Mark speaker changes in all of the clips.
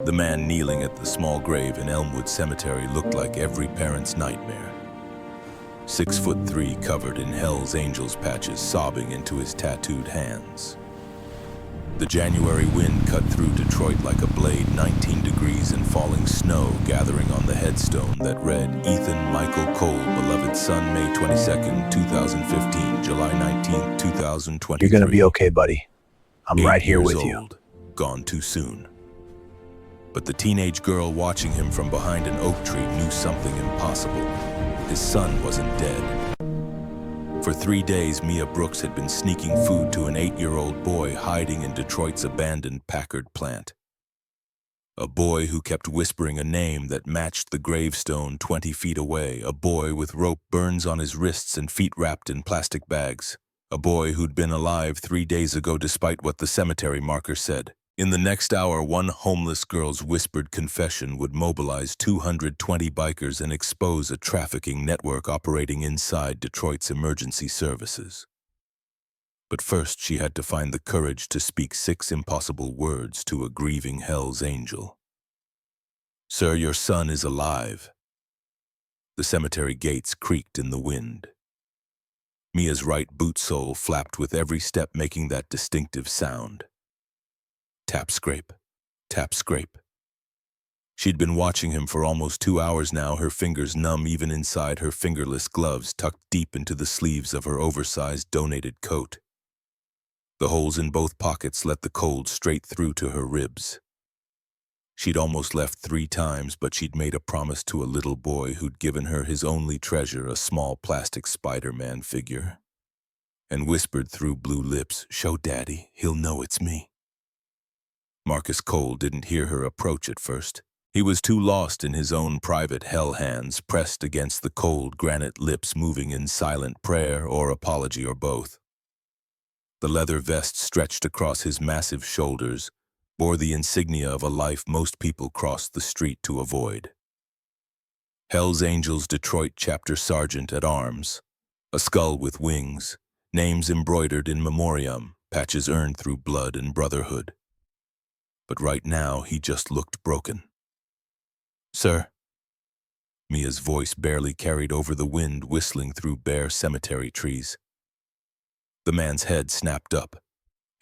Speaker 1: The man kneeling at the small grave in Elmwood Cemetery looked like every parent's nightmare. 6'3", covered in Hell's Angels patches, sobbing into his tattooed hands. The January wind cut through Detroit like a blade, 19 degrees and falling snow gathering on the headstone that read, Ethan Michael Cole, beloved son, May 22nd, 2015, July 19th, 2023.
Speaker 2: You're gonna be okay, buddy. I'm right here with you.
Speaker 1: Old, gone too soon. But the teenage girl watching him from behind an oak tree knew something impossible. His son wasn't dead. For 3 days, Mia Brooks had been sneaking food to an 8-year-old boy hiding in Detroit's abandoned Packard plant. A boy who kept whispering a name that matched the gravestone 20 feet away. A boy with rope burns on his wrists and feet wrapped in plastic bags. A boy who'd been alive 3 days ago despite what the cemetery marker said. In the next hour, one homeless girl's whispered confession would mobilize 220 bikers and expose a trafficking network operating inside Detroit's emergency services. But first, she had to find the courage to speak 6 impossible words to a grieving Hell's Angel. "Sir, your son is alive." The cemetery gates creaked in the wind. Mia's right boot sole flapped with every step, making that distinctive sound. Tap, scrape, tap, scrape. She'd been watching him for almost 2 hours now, her fingers numb even inside her fingerless gloves tucked deep into the sleeves of her oversized donated coat. The holes in both pockets let the cold straight through to her ribs. She'd almost left 3 times, but she'd made a promise to a little boy who'd given her his only treasure, a small plastic Spider-Man figure, and whispered through blue lips, "Show Daddy, he'll know it's me." Marcus Cole didn't hear her approach at first. He was too lost in his own private hell, hands pressed against the cold granite lips, moving in silent prayer or apology or both. The leather vest stretched across his massive shoulders bore the insignia of a life most people crossed the street to avoid. Hell's Angels Detroit Chapter Sergeant at Arms, a skull with wings, names embroidered in memoriam, patches earned through blood and brotherhood. But right now, he just looked broken. "Sir?" Mia's voice barely carried over the wind whistling through bare cemetery trees. The man's head snapped up.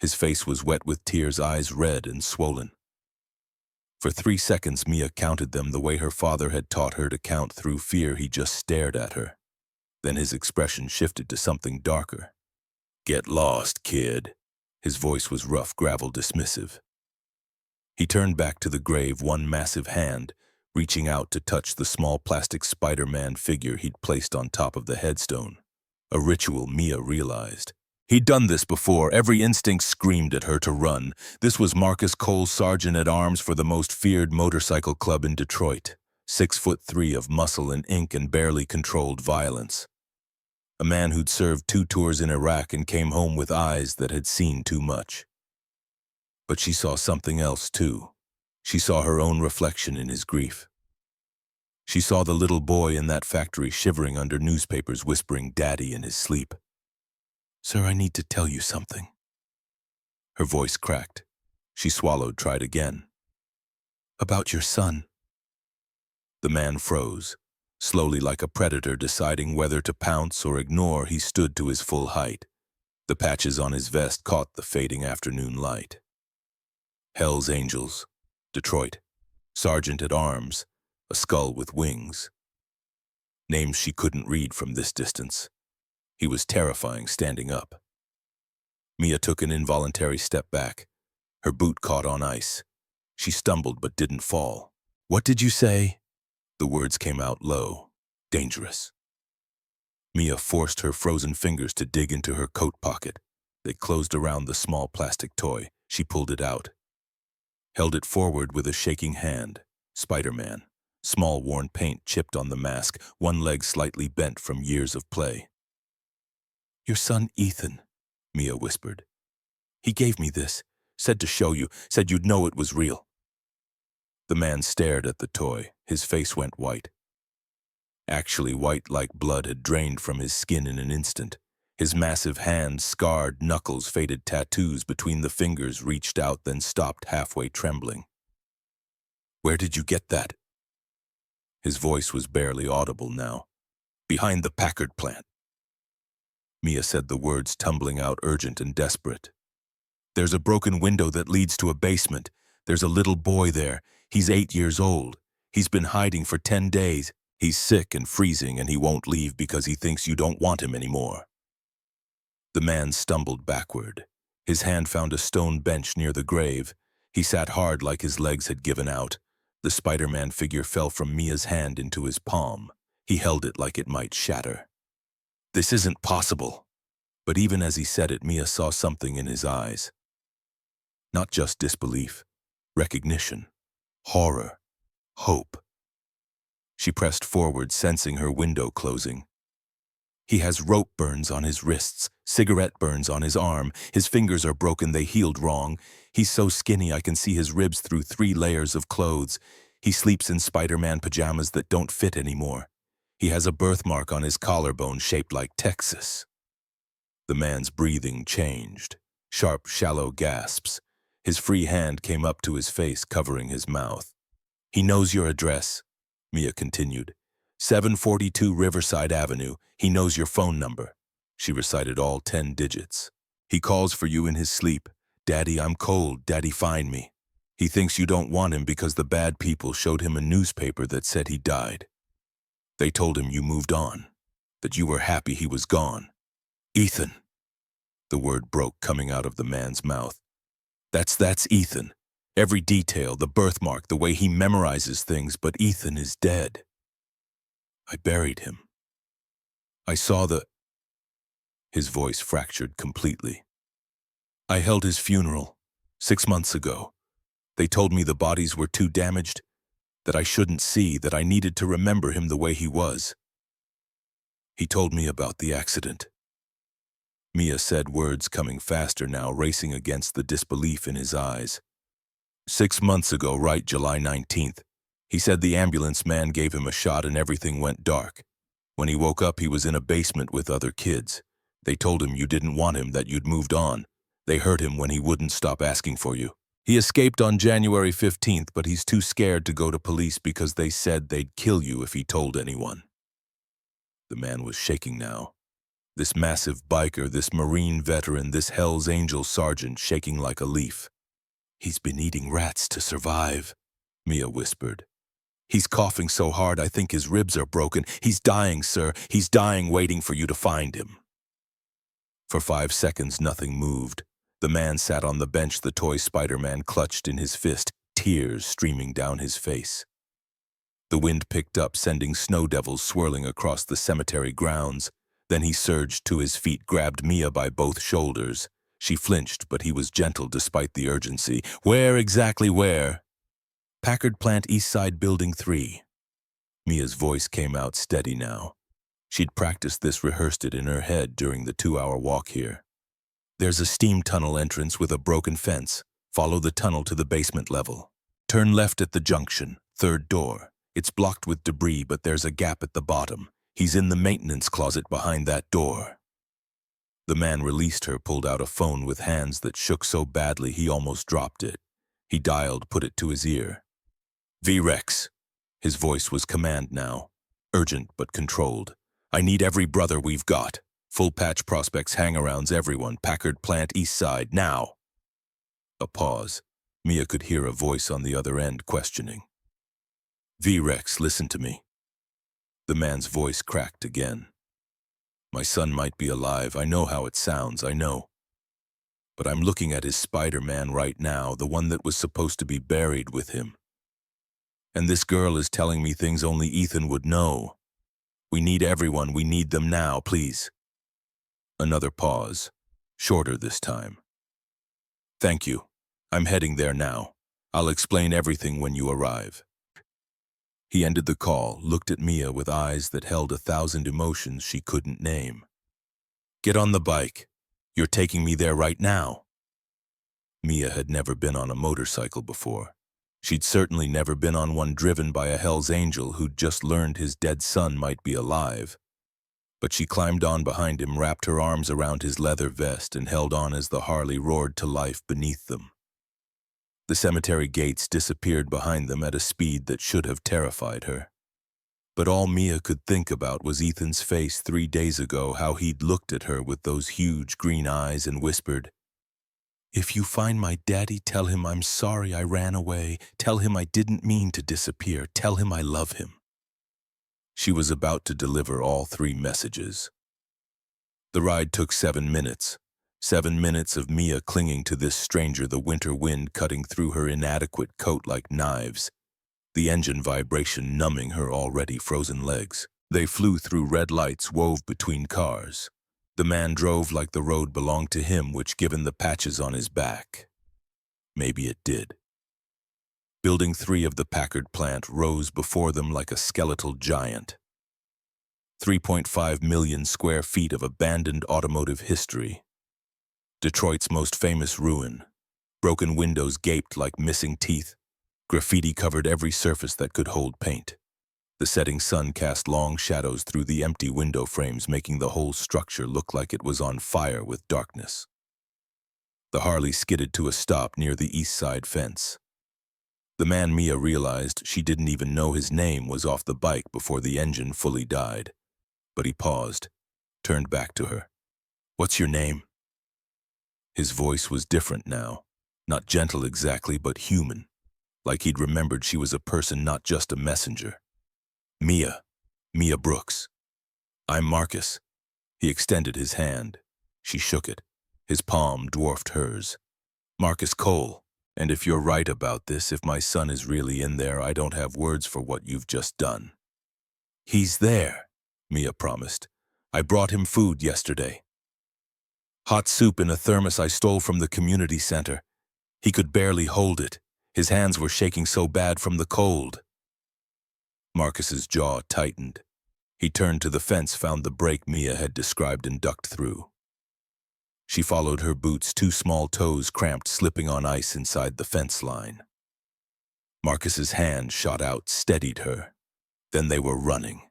Speaker 1: His face was wet with tears, eyes red and swollen. For 3 seconds, Mia counted them the way her father had taught her to count. Through fear, he just stared at her. Then his expression shifted to something darker. "Get lost, kid." His voice was rough, gravel, dismissive. He turned back to the grave, one massive hand reaching out to touch the small plastic Spider-Man figure he'd placed on top of the headstone. A ritual, Mia realized. He'd done this before. Every instinct screamed at her to run. This was Marcus Cole, sergeant at arms for the most feared motorcycle club in Detroit. 6'3" of muscle and ink and barely controlled violence. A man who'd served 2 tours in Iraq and came home with eyes that had seen too much. But she saw something else, too. She saw her own reflection in his grief. She saw the little boy in that factory shivering under newspapers, whispering "Daddy" in his sleep. "Sir, I need to tell you something." Her voice cracked. She swallowed, tried again. "About your son." The man froze. Slowly, like a predator deciding whether to pounce or ignore, he stood to his full height. The patches on his vest caught the fading afternoon light. Hell's Angels, Detroit, sergeant at arms, a skull with wings. Names she couldn't read from this distance. He was terrifying standing up. Mia took an involuntary step back. Her boot caught on ice. She stumbled but didn't fall. "What did you say?" The words came out low. "Dangerous." Mia forced her frozen fingers to dig into her coat pocket. They closed around the small plastic toy. She pulled it out. Held it forward with a shaking hand. Spider-Man. Small worn paint chipped on the mask, one leg slightly bent from years of play. "Your son Ethan," Mia whispered. "He gave me this, said to show you, said you'd know it was real." The man stared at the toy. His face went white. Actually white, like blood had drained from his skin in an instant. His massive hands, scarred knuckles, faded tattoos between the fingers, reached out, then stopped halfway, trembling. Where did you get that? His voice was barely audible now. Behind the Packard plant. Mia said the words tumbling out urgent and desperate. There's a broken window that leads to a basement. There's a little boy there. He's 8 years old. He's been hiding for 10 days. He's sick and freezing and he won't leave because he thinks you don't want him anymore. The man stumbled backward. His hand found a stone bench near the grave. He sat hard like his legs had given out. The Spider-Man figure fell from Mia's hand into his palm. He held it like it might shatter. This isn't possible. But even as he said it, Mia saw something in his eyes. Not just disbelief, recognition, horror, hope. She pressed forward, sensing her window closing. He has rope burns on his wrists, cigarette burns on his arm. His fingers are broken, they healed wrong. He's so skinny I can see his ribs through 3 layers of clothes. He sleeps in Spider-Man pajamas that don't fit anymore. He has a birthmark on his collarbone shaped like Texas. The man's breathing changed. Sharp, shallow gasps. His free hand came up to his face, covering his mouth. He knows your address, Mia continued. 742 Riverside Avenue. He knows your phone number. She recited all 10 digits. He calls for you in his sleep. Daddy, I'm cold. Daddy, find me. He thinks you don't want him because the bad people showed him a newspaper that said he died. They told him you moved on, that you were happy he was gone. Ethan. The word broke coming out of the man's mouth. That's Ethan. Every detail, the birthmark, the way he memorizes things, but Ethan is dead. I buried him. I saw the... His voice fractured completely. I held his funeral 6 months ago. They told me the bodies were too damaged, that I shouldn't see, that I needed to remember him the way he was. He told me about the accident. Mia said, words coming faster now, racing against the disbelief in his eyes. 6 months ago, right, July 19th. He said the ambulance man gave him a shot and everything went dark. When he woke up, he was in a basement with other kids. They told him you didn't want him, that you'd moved on. They hurt him when he wouldn't stop asking for you. He escaped on January 15th, but he's too scared to go to police because they said they'd kill you if he told anyone. The man was shaking now. This massive biker, this Marine veteran, this Hell's Angel sergeant shaking like a leaf. He's been eating rats to survive, Mia whispered. He's coughing so hard I think his ribs are broken. He's dying, sir. He's dying, waiting for you to find him. For 5 seconds, nothing moved. The man sat on the bench, the toy Spider-Man clutched in his fist, tears streaming down his face. The wind picked up, sending snow devils swirling across the cemetery grounds. Then he surged to his feet, grabbed Mia by both shoulders. She flinched, but he was gentle despite the urgency. Where exactly where? Packard Plant, East Side, Building 3. Mia's voice came out steady now. She'd practiced this, rehearsed it in her head during the 2-hour walk here. There's a steam tunnel entrance with a broken fence. Follow the tunnel to the basement level. Turn left at the junction, 3rd door. It's blocked with debris, but there's a gap at the bottom. He's in the maintenance closet behind that door. The man released her, pulled out a phone with hands that shook so badly he almost dropped it. He dialed, put it to his ear. V-Rex. His voice was command now, urgent but controlled. I need every brother we've got. Full patch prospects, hangarounds, everyone. Packard Plant, East Side, now. A pause. Mia could hear a voice on the other end questioning. V-Rex, listen to me. The man's voice cracked again. My son might be alive. I know how it sounds, I know. But I'm looking at his Spider-Man right now, the one that was supposed to be buried with him. And this girl is telling me things only Ethan would know. We need everyone. We need them now, please. Another pause, shorter this time. Thank you. I'm heading there now. I'll explain everything when you arrive. He ended the call, looked at Mia with eyes that held 1,000 emotions she couldn't name. Get on the bike. You're taking me there right now. Mia had never been on a motorcycle before. She'd certainly never been on one driven by a Hell's Angel who'd just learned his dead son might be alive. But she climbed on behind him, wrapped her arms around his leather vest, and held on as the Harley roared to life beneath them. The cemetery gates disappeared behind them at a speed that should have terrified her. But all Mia could think about was Ethan's face 3 days ago, how he'd looked at her with those huge green eyes and whispered, "If you find my daddy, tell him I'm sorry I ran away. Tell him I didn't mean to disappear. Tell him I love him." She was about to deliver all 3 messages. The ride took 7 minutes. 7 minutes of Mia clinging to this stranger, the winter wind cutting through her inadequate coat like knives, the engine vibration numbing her already frozen legs. They flew through red lights wove between cars. The man drove like the road belonged to him, which given the patches on his back. Maybe it did. Building 3 of the Packard plant rose before them like a skeletal giant. 3.5 million square feet of abandoned automotive history. Detroit's most famous ruin. Broken windows gaped like missing teeth. Graffiti covered every surface that could hold paint. The setting sun cast long shadows through the empty window frames, making the whole structure look like it was on fire with darkness. The Harley skidded to a stop near the east side fence. The man Mia realized she didn't even know his name was off the bike before the engine fully died. But he paused, turned back to her. "What's your name?" His voice was different now. Not gentle exactly, but human. Like he'd remembered she was a person, not just a messenger. "Mia Brooks. I'm Marcus." He extended his hand. She shook it. His palm dwarfed hers. "Marcus Cole. And if you're right about this, if my son is really in there, I don't have words for what you've just done." "He's there," Mia promised. "I brought him food yesterday. Hot soup in a thermos I stole from the community center. He could barely hold it. His hands were shaking so bad from the cold." Marcus's jaw tightened. He turned to the fence, found the break Mia had described, and ducked through. She followed her boots, 2 small toes cramped, slipping on ice inside the fence line. Marcus's hand shot out, steadied her. Then they were running.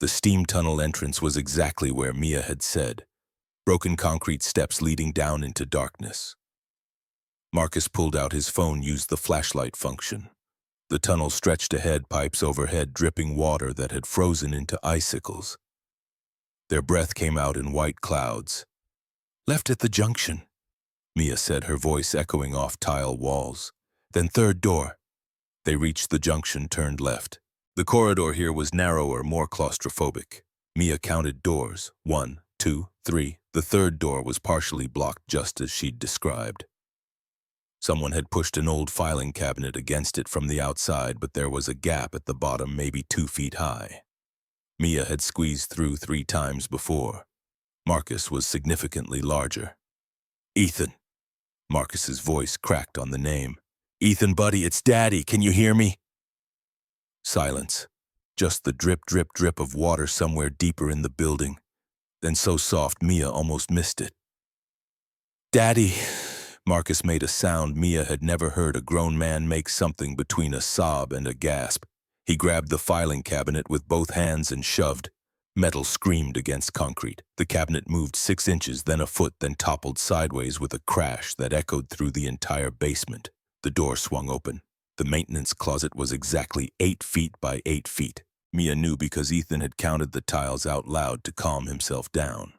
Speaker 1: The steam tunnel entrance was exactly where Mia had said. Broken concrete steps leading down into darkness. Marcus pulled out his phone, used the flashlight function. The tunnel stretched ahead, pipes overhead, dripping water that had frozen into icicles. Their breath came out in white clouds. "Left at the junction," Mia said, her voice echoing off tile walls. "Then 3rd door." They reached the junction, turned left. The corridor here was narrower, more claustrophobic. Mia counted doors. 1, 2, 3. The 3rd door was partially blocked, just as she'd described. Someone had pushed an old filing cabinet against it from the outside, but there was a gap at the bottom, maybe 2 feet high. Mia had squeezed through 3 times before. Marcus was significantly larger. "Ethan." Marcus's voice cracked on the name. "Ethan, buddy, it's Daddy. Can you hear me?" Silence. Just the drip, drip, drip of water somewhere deeper in the building. Then so soft Mia almost missed it. "Daddy." Marcus made a sound Mia had never heard a grown man make, something between a sob and a gasp. He grabbed the filing cabinet with both hands and shoved. Metal screamed against concrete. The cabinet moved 6 inches, then a foot, then toppled sideways with a crash that echoed through the entire basement. The door swung open. The maintenance closet was exactly 8 feet by 8 feet. Mia knew because Ethan had counted the tiles out loud to calm himself down.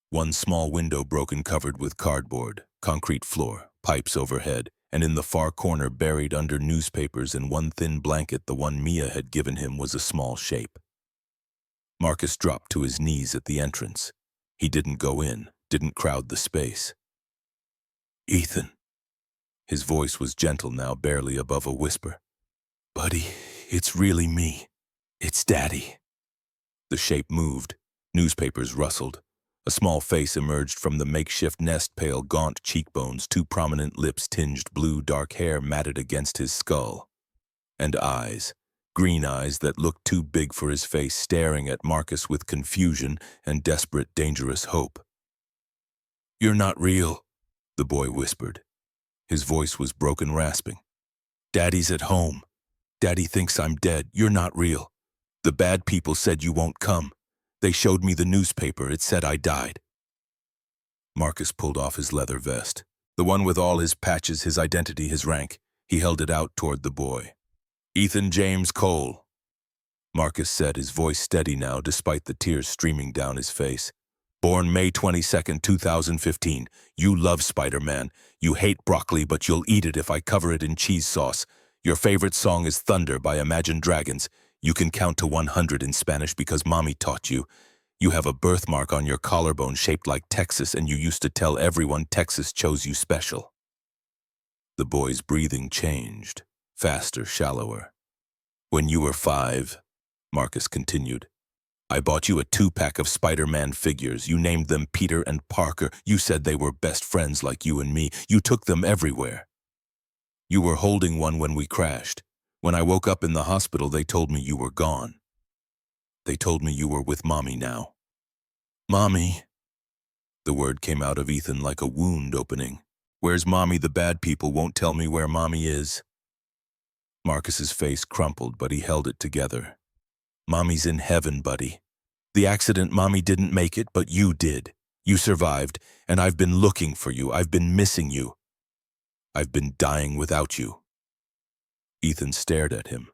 Speaker 1: 1 small window broken, covered with cardboard, concrete floor, pipes overhead, and in the far corner, buried under newspapers and 1 thin blanket, the one Mia had given him, was a small shape. Marcus dropped to his knees at the entrance. He didn't go in, didn't crowd the space. "Ethan." His voice was gentle now, barely above a whisper. "Buddy, it's really me. It's Daddy." The shape moved. Newspapers rustled. A small face emerged from the makeshift nest, pale, gaunt cheekbones, 2 prominent lips tinged blue, dark hair matted against his skull. And eyes, green eyes that looked too big for his face, staring at Marcus with confusion and desperate, dangerous hope. "You're not real," the boy whispered. His voice was broken, rasping. "Daddy's at home. Daddy thinks I'm dead. You're not real. The bad people said you won't come. They showed me the newspaper. It said I died." Marcus pulled off his leather vest. The one with all his patches, his identity, his rank. He held it out toward the boy. Ethan James Cole, Marcus said, his voice steady now despite the tears streaming down his face. Born May 22nd, 2015. You love Spider-Man. You hate broccoli, but you'll eat it if I cover it in cheese sauce. Your favorite song is Thunder by Imagine Dragons. You can count to 100 in Spanish because Mommy taught you. You have a birthmark on your collarbone shaped like Texas, and you used to tell everyone Texas chose you special. The boy's breathing changed, faster, shallower. When you were 5, Marcus continued, I bought you a 2-pack of Spider-Man figures. You named them Peter and Parker. You said they were best friends like you and me. You took them everywhere. You were holding one when we crashed. When I woke up in the hospital, they told me you were gone. They told me you were with Mommy now. Mommy. The word came out of Ethan like a wound opening. Where's Mommy? The bad people won't tell me where Mommy is. Marcus's face crumpled, but he held it together. Mommy's in heaven, buddy. The accident, Mommy didn't make it, but you did. You survived, and I've been looking for you. I've been missing you. I've been dying without you. Ethan stared at him,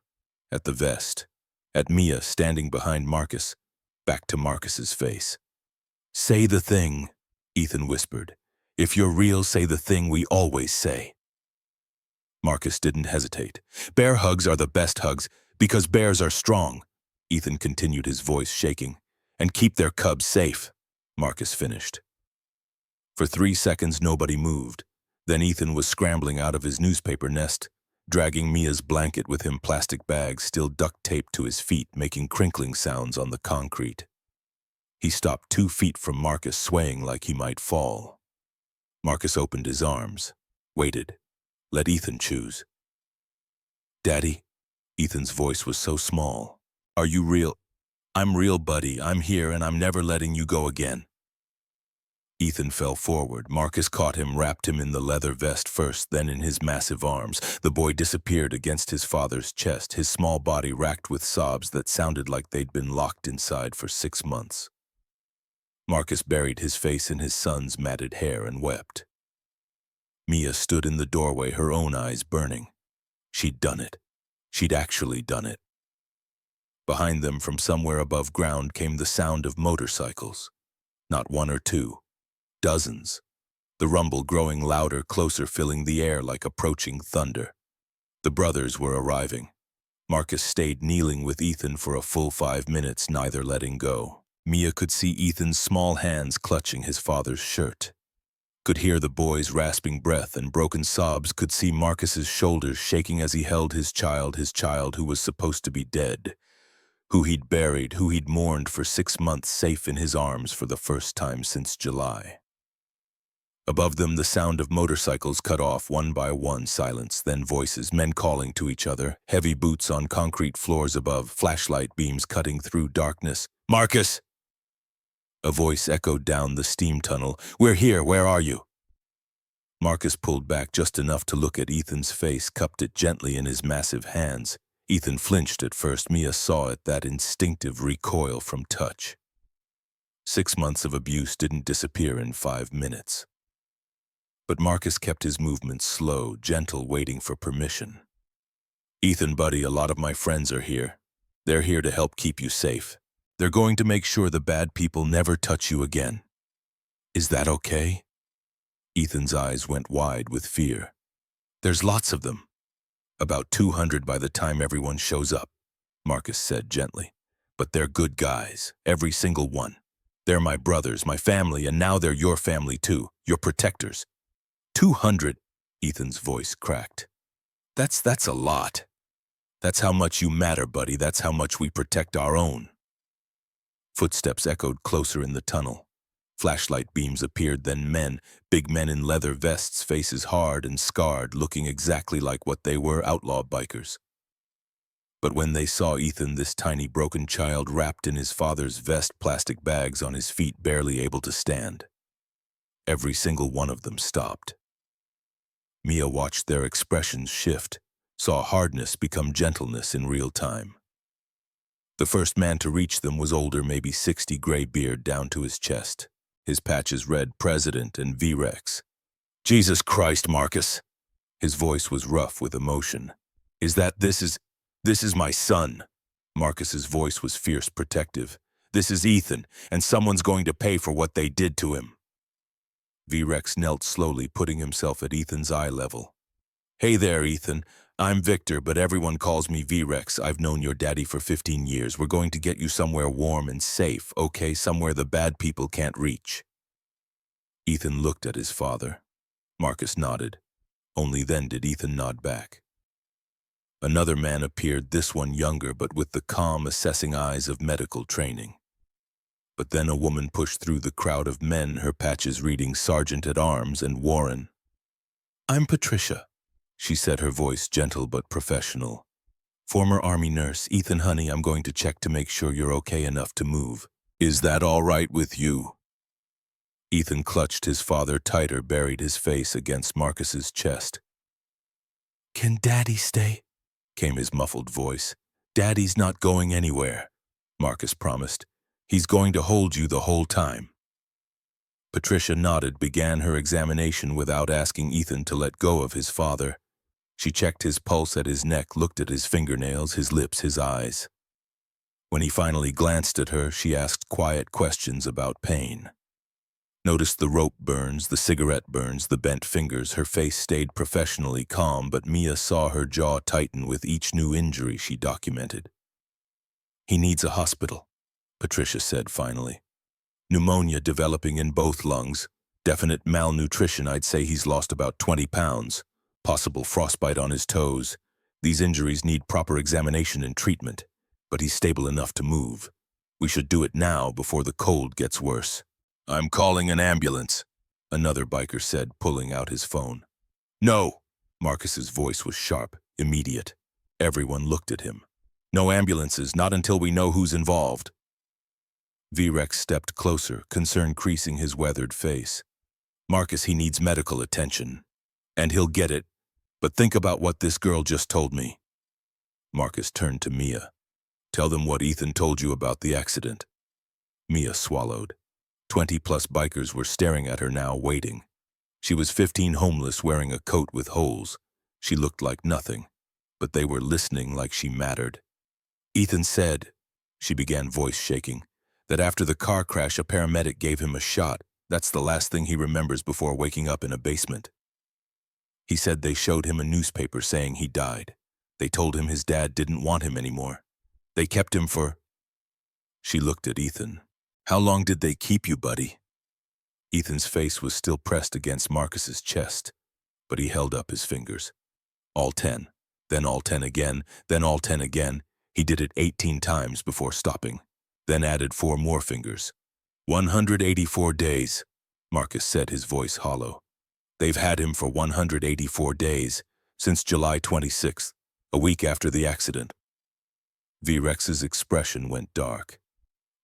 Speaker 1: at the vest, at Mia standing behind Marcus, back to Marcus's face. Say the thing, Ethan whispered. If you're real, say the thing we always say. Marcus didn't hesitate. Bear hugs are the best hugs, because bears are strong. Ethan continued, his voice shaking. And keep their cubs safe, Marcus finished. For 3 seconds, nobody moved. Then Ethan was scrambling out of his newspaper nest, dragging Mia's blanket with him, plastic bags still duct-taped to his feet, making crinkling sounds on the concrete. He stopped 2 feet from Marcus, swaying like he might fall. Marcus opened his arms, waited, let Ethan choose. Daddy, Ethan's voice was so small. Are you real? I'm real, buddy. I'm here, and I'm never letting you go again. Ethan fell forward. Marcus caught him, wrapped him in the leather vest first, then in his massive arms. The boy disappeared against his father's chest, his small body racked with sobs that sounded like they'd been locked inside for 6 months. Marcus buried his face in his son's matted hair and wept. Mia stood in the doorway, her own eyes burning. She'd done it. She'd actually done it. Behind them, from somewhere above ground, came the sound of motorcycles. Not 1 or 2. Dozens. The rumble growing louder, closer, filling the air like approaching thunder. The brothers were arriving. Marcus stayed kneeling with Ethan for a full 5 minutes, neither letting go. Mia could see Ethan's small hands clutching his father's shirt. Could hear the boy's rasping breath and broken sobs, could see Marcus's shoulders shaking as he held his child who was supposed to be dead, who he'd buried, who he'd mourned for 6 months, safe in his arms for the first time since July. Above them, the sound of motorcycles cut off one by one, silence, then voices, men calling to each other, heavy boots on concrete floors above, flashlight beams cutting through darkness. Marcus! A voice echoed down the steam tunnel. We're here, where are you? Marcus pulled back just enough to look at Ethan's face, cupped it gently in his massive hands. Ethan flinched at first. Mia saw it, that instinctive recoil from touch. 6 months of abuse didn't disappear in 5 minutes. But Marcus kept his movements slow, gentle, waiting for permission. Ethan, buddy, a lot of my friends are here. They're here to help keep you safe. They're going to make sure the bad people never touch you again. Is that okay? Ethan's eyes went wide with fear. There's lots of them. About 200 by the time everyone shows up, Marcus said gently. But they're good guys, every single one. They're my brothers, my family, and now they're your family too, your protectors. 200, Ethan's voice cracked. That's a lot. That's how much you matter, buddy. That's how much we protect our own. Footsteps echoed closer in the tunnel. Flashlight beams appeared, then men, big men in leather vests, faces hard and scarred, looking exactly like what they were, outlaw bikers. But when they saw Ethan, this tiny broken child wrapped in his father's vest, plastic bags on his feet, barely able to stand, every single one of them stopped. Mia watched their expressions shift, saw hardness become gentleness in real time. The first man to reach them was older, maybe 60, gray beard down to his chest. His patches read President and V-Rex. Jesus Christ, Marcus. His voice was rough with emotion. This is my son. Marcus's voice was fierce protective. This is Ethan, and someone's going to pay for what they did to him. V-Rex knelt slowly, putting himself at Ethan's eye level. Hey there, Ethan. I'm Victor, but everyone calls me V-Rex. I've known your daddy for 15 years. We're going to get you somewhere warm and safe, okay? Somewhere the bad people can't reach. Ethan looked at his father. Marcus nodded. Only then did Ethan nod back. Another man appeared, this one younger, but with the calm, assessing eyes of medical training. But then a woman pushed through the crowd of men, her patches reading Sergeant at Arms and Warren. I'm Patricia, she said, her voice gentle but professional. Former Army nurse. Ethan, honey, I'm going to check to make sure you're okay enough to move. Is that all right with you? Ethan clutched his father tighter, buried his face against Marcus's chest. Can Daddy stay? Came his muffled voice. Daddy's not going anywhere, Marcus promised. He's going to hold you the whole time. Patricia nodded, began her examination without asking Ethan to let go of his father. She checked his pulse at his neck, looked at his fingernails, his lips, his eyes. When he finally glanced at her, she asked quiet questions about pain. Noticed the rope burns, the cigarette burns, the bent fingers. Her face stayed professionally calm, but Mia saw her jaw tighten with each new injury she documented. He needs a hospital, Patricia said finally. Pneumonia developing in both lungs, definite malnutrition. I'd say he's lost about 20 pounds, possible frostbite on his toes. These injuries need proper examination and treatment, but he's stable enough to move. We should do it now before the cold gets worse. I'm calling an ambulance, another biker said, pulling out his phone. No, Marcus's voice was sharp, immediate. Everyone looked at him. No ambulances, not until we know who's involved. V-Rex stepped closer, concern creasing his weathered face. Marcus, he needs medical attention. And he'll get it. But think about what this girl just told me. Marcus turned to Mia. Tell them what Ethan told you about the accident. Mia swallowed. 20-plus bikers were staring at her now, waiting. She was 15, homeless, wearing a coat with holes. She looked like nothing, but they were listening like she mattered. Ethan said, she began, voice shaking, that after the car crash a paramedic gave him a shot. That's the last thing he remembers before waking up in a basement. He said they showed him a newspaper saying he died. They told him his dad didn't want him anymore. They kept him for... She looked at Ethan. How long did they keep you, buddy? Ethan's face was still pressed against Marcus's chest, but he held up his fingers. All 10, then all 10 again, then all 10 again. He did it 18 times before stopping, then added 4 more fingers. 184 days, Marcus said, his voice hollow. They've had him for 184 days, since July 26th, a week after the accident. V-Rex's expression went dark.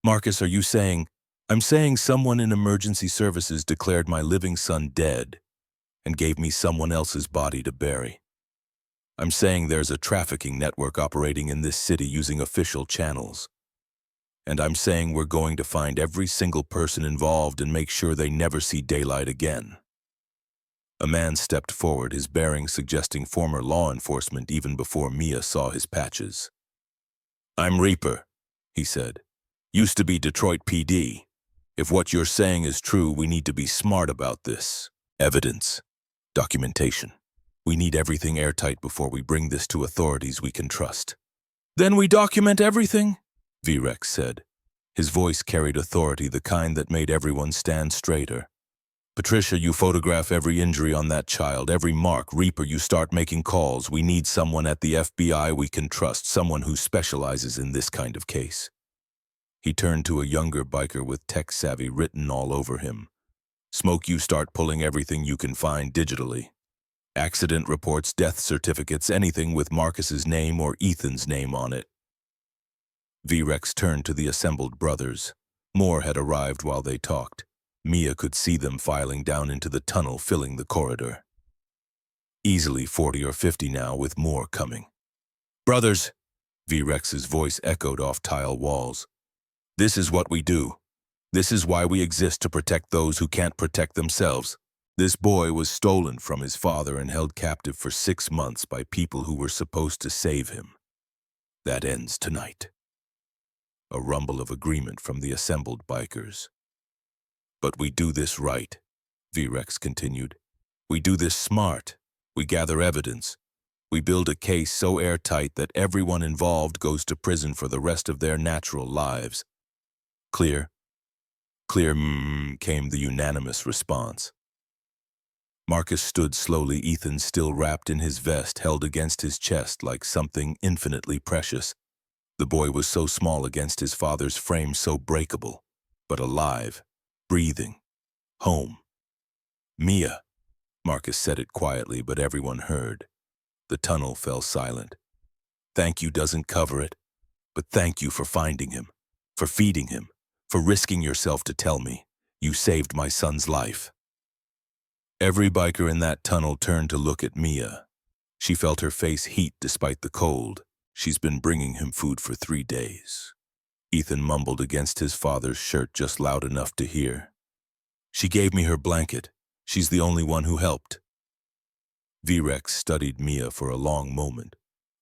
Speaker 1: Marcus, are you saying... I'm saying someone in emergency services declared my living son dead and gave me someone else's body to bury. I'm saying there's a trafficking network operating in this city using official channels. And I'm saying we're going to find every single person involved and make sure they never see daylight again. A man stepped forward, his bearing suggesting former law enforcement even before Mia saw his patches. I'm Reaper, he said. Used to be Detroit PD. If what you're saying is true, we need to be smart about this. Evidence. Documentation. We need everything airtight before we bring this to authorities we can trust. Then we document everything? V-Rex said. His voice carried authority, the kind that made everyone stand straighter. Patricia, you photograph every injury on that child, every mark. Reaper, you start making calls. We need someone at the FBI we can trust, someone who specializes in this kind of case. He turned to a younger biker with tech savvy written all over him. Smoke, you start pulling everything you can find digitally. Accident reports, death certificates, anything with Marcus's name or Ethan's name on it. V-Rex turned to the assembled brothers. More had arrived while they talked. Mia could see them filing down into the tunnel filling the corridor. Easily 40 or 50 now, with more coming. Brothers, V-Rex's voice echoed off tile walls. This is what we do. This is why we exist, to protect those who can't protect themselves. This boy was stolen from his father and held captive for 6 months by people who were supposed to save him. That ends tonight. A rumble of agreement from the assembled bikers. But we do this right, V-Rex continued. We do this smart. We gather evidence. We build a case so airtight that everyone involved goes to prison for the rest of their natural lives. Clear? Clear, came the unanimous response. Marcus stood slowly, Ethan still wrapped in his vest, held against his chest like something infinitely precious. The boy was so small against his father's frame, so breakable, but alive, breathing. Home. Mia. Marcus said it quietly, but everyone heard. The tunnel fell silent. Thank you doesn't cover it, but thank you for finding him, for feeding him, for risking yourself to tell me. You saved my son's life. Every biker in that tunnel turned to look at Mia. She felt her face heat despite the cold. She's been bringing him food for 3 days. Ethan mumbled against his father's shirt just loud enough to hear. She gave me her blanket. She's the only one who helped. V-Rex studied Mia for a long moment,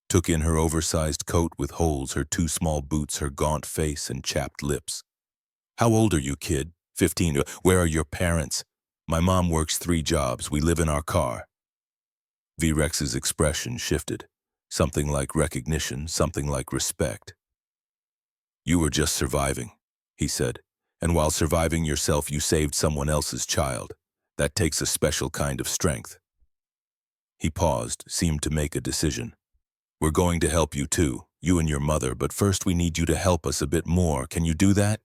Speaker 1: took in her oversized coat with holes, her 2 small boots, her gaunt face and chapped lips. How old are you, kid? 15. Where are your parents? My mom works 3 jobs. We live in our car. V-Rex's expression shifted. Something like recognition, something like respect. You were just surviving, he said. And while surviving yourself, you saved someone else's child. That takes a special kind of strength. He paused, seemed to make a decision. We're going to help you too, you and your mother, but first we need you to help us a bit more. Can you do that?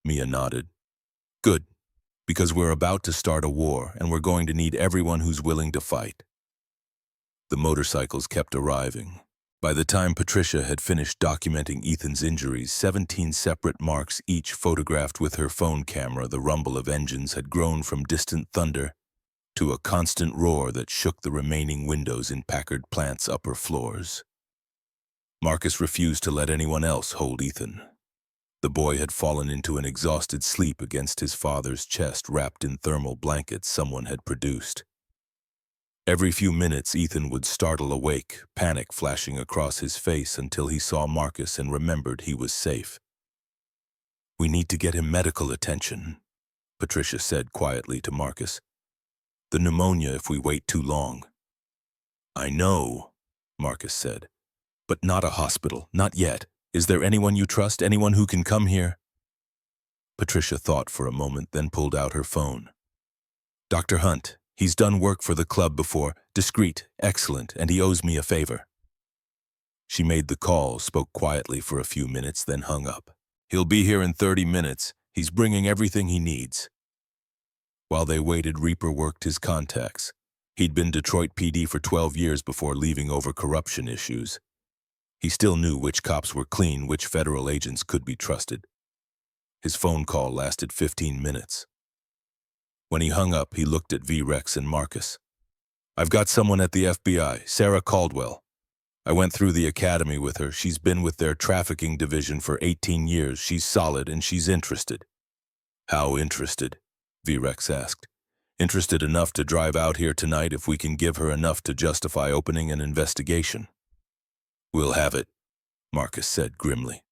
Speaker 1: Mia nodded. Good, because we're about to start a war and we're going to need everyone who's willing to fight. The motorcycles kept arriving. By the time Patricia had finished documenting Ethan's injuries, 17 separate marks each photographed with her phone camera, the rumble of engines had grown from distant thunder to a constant roar that shook the remaining windows in Packard plant's upper floors. Marcus refused to let anyone else hold Ethan. The boy had fallen into an exhausted sleep against his father's chest, wrapped in thermal blankets someone had produced. Every few minutes, Ethan would startle awake, panic flashing across his face until he saw Marcus and remembered he was safe. We need to get him medical attention, Patricia said quietly to Marcus. The pneumonia if we wait too long. I know, Marcus said, but not a hospital, not yet. Is there anyone you trust, anyone who can come here? Patricia thought for a moment, then pulled out her phone. Dr. Hunt. He's done work for the club before, discreet, excellent, and he owes me a favor. She made the call, spoke quietly for a few minutes, then hung up. He'll be here in 30 minutes. He's bringing everything he needs. While they waited, Reaper worked his contacts. He'd been Detroit PD for 12 years before leaving over corruption issues. He still knew which cops were clean, which federal agents could be trusted. His phone call lasted 15 minutes. When he hung up, he looked at V-Rex and Marcus. I've got someone at the FBI, Sarah Caldwell. I went through the academy with her. She's been with their trafficking division for 18 years. She's solid and she's interested. How interested? V-Rex asked. Interested enough to drive out here tonight if we can give her enough to justify opening an investigation. We'll have it, Marcus said grimly.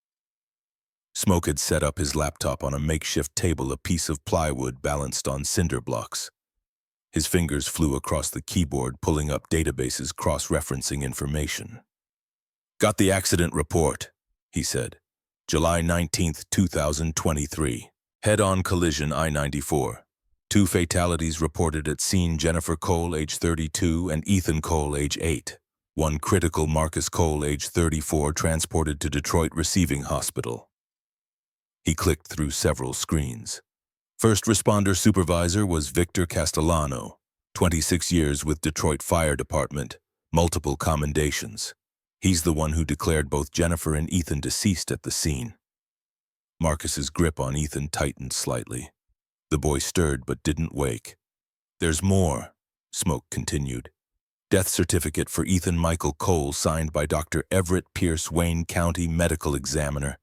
Speaker 1: Smoke had set up his laptop on a makeshift table, a piece of plywood balanced on cinder blocks. His fingers flew across the keyboard, pulling up databases, cross-referencing information. Got the accident report, he said. July 19, 2023. Head-on collision I-94. 2 fatalities reported at scene: Jennifer Cole, age 32, and Ethan Cole, age 8. 1 critical: Marcus Cole, age 34, transported to Detroit Receiving Hospital. He clicked through several screens. First responder supervisor was Victor Castellano, 26 years with Detroit Fire Department, multiple commendations. He's the one who declared both Jennifer and Ethan deceased at the scene. Marcus's grip on Ethan tightened slightly. The boy stirred but didn't wake. There's more, Smoke continued. Death certificate for Ethan Michael Cole, signed by Dr. Everett Pierce, Wayne County Medical Examiner.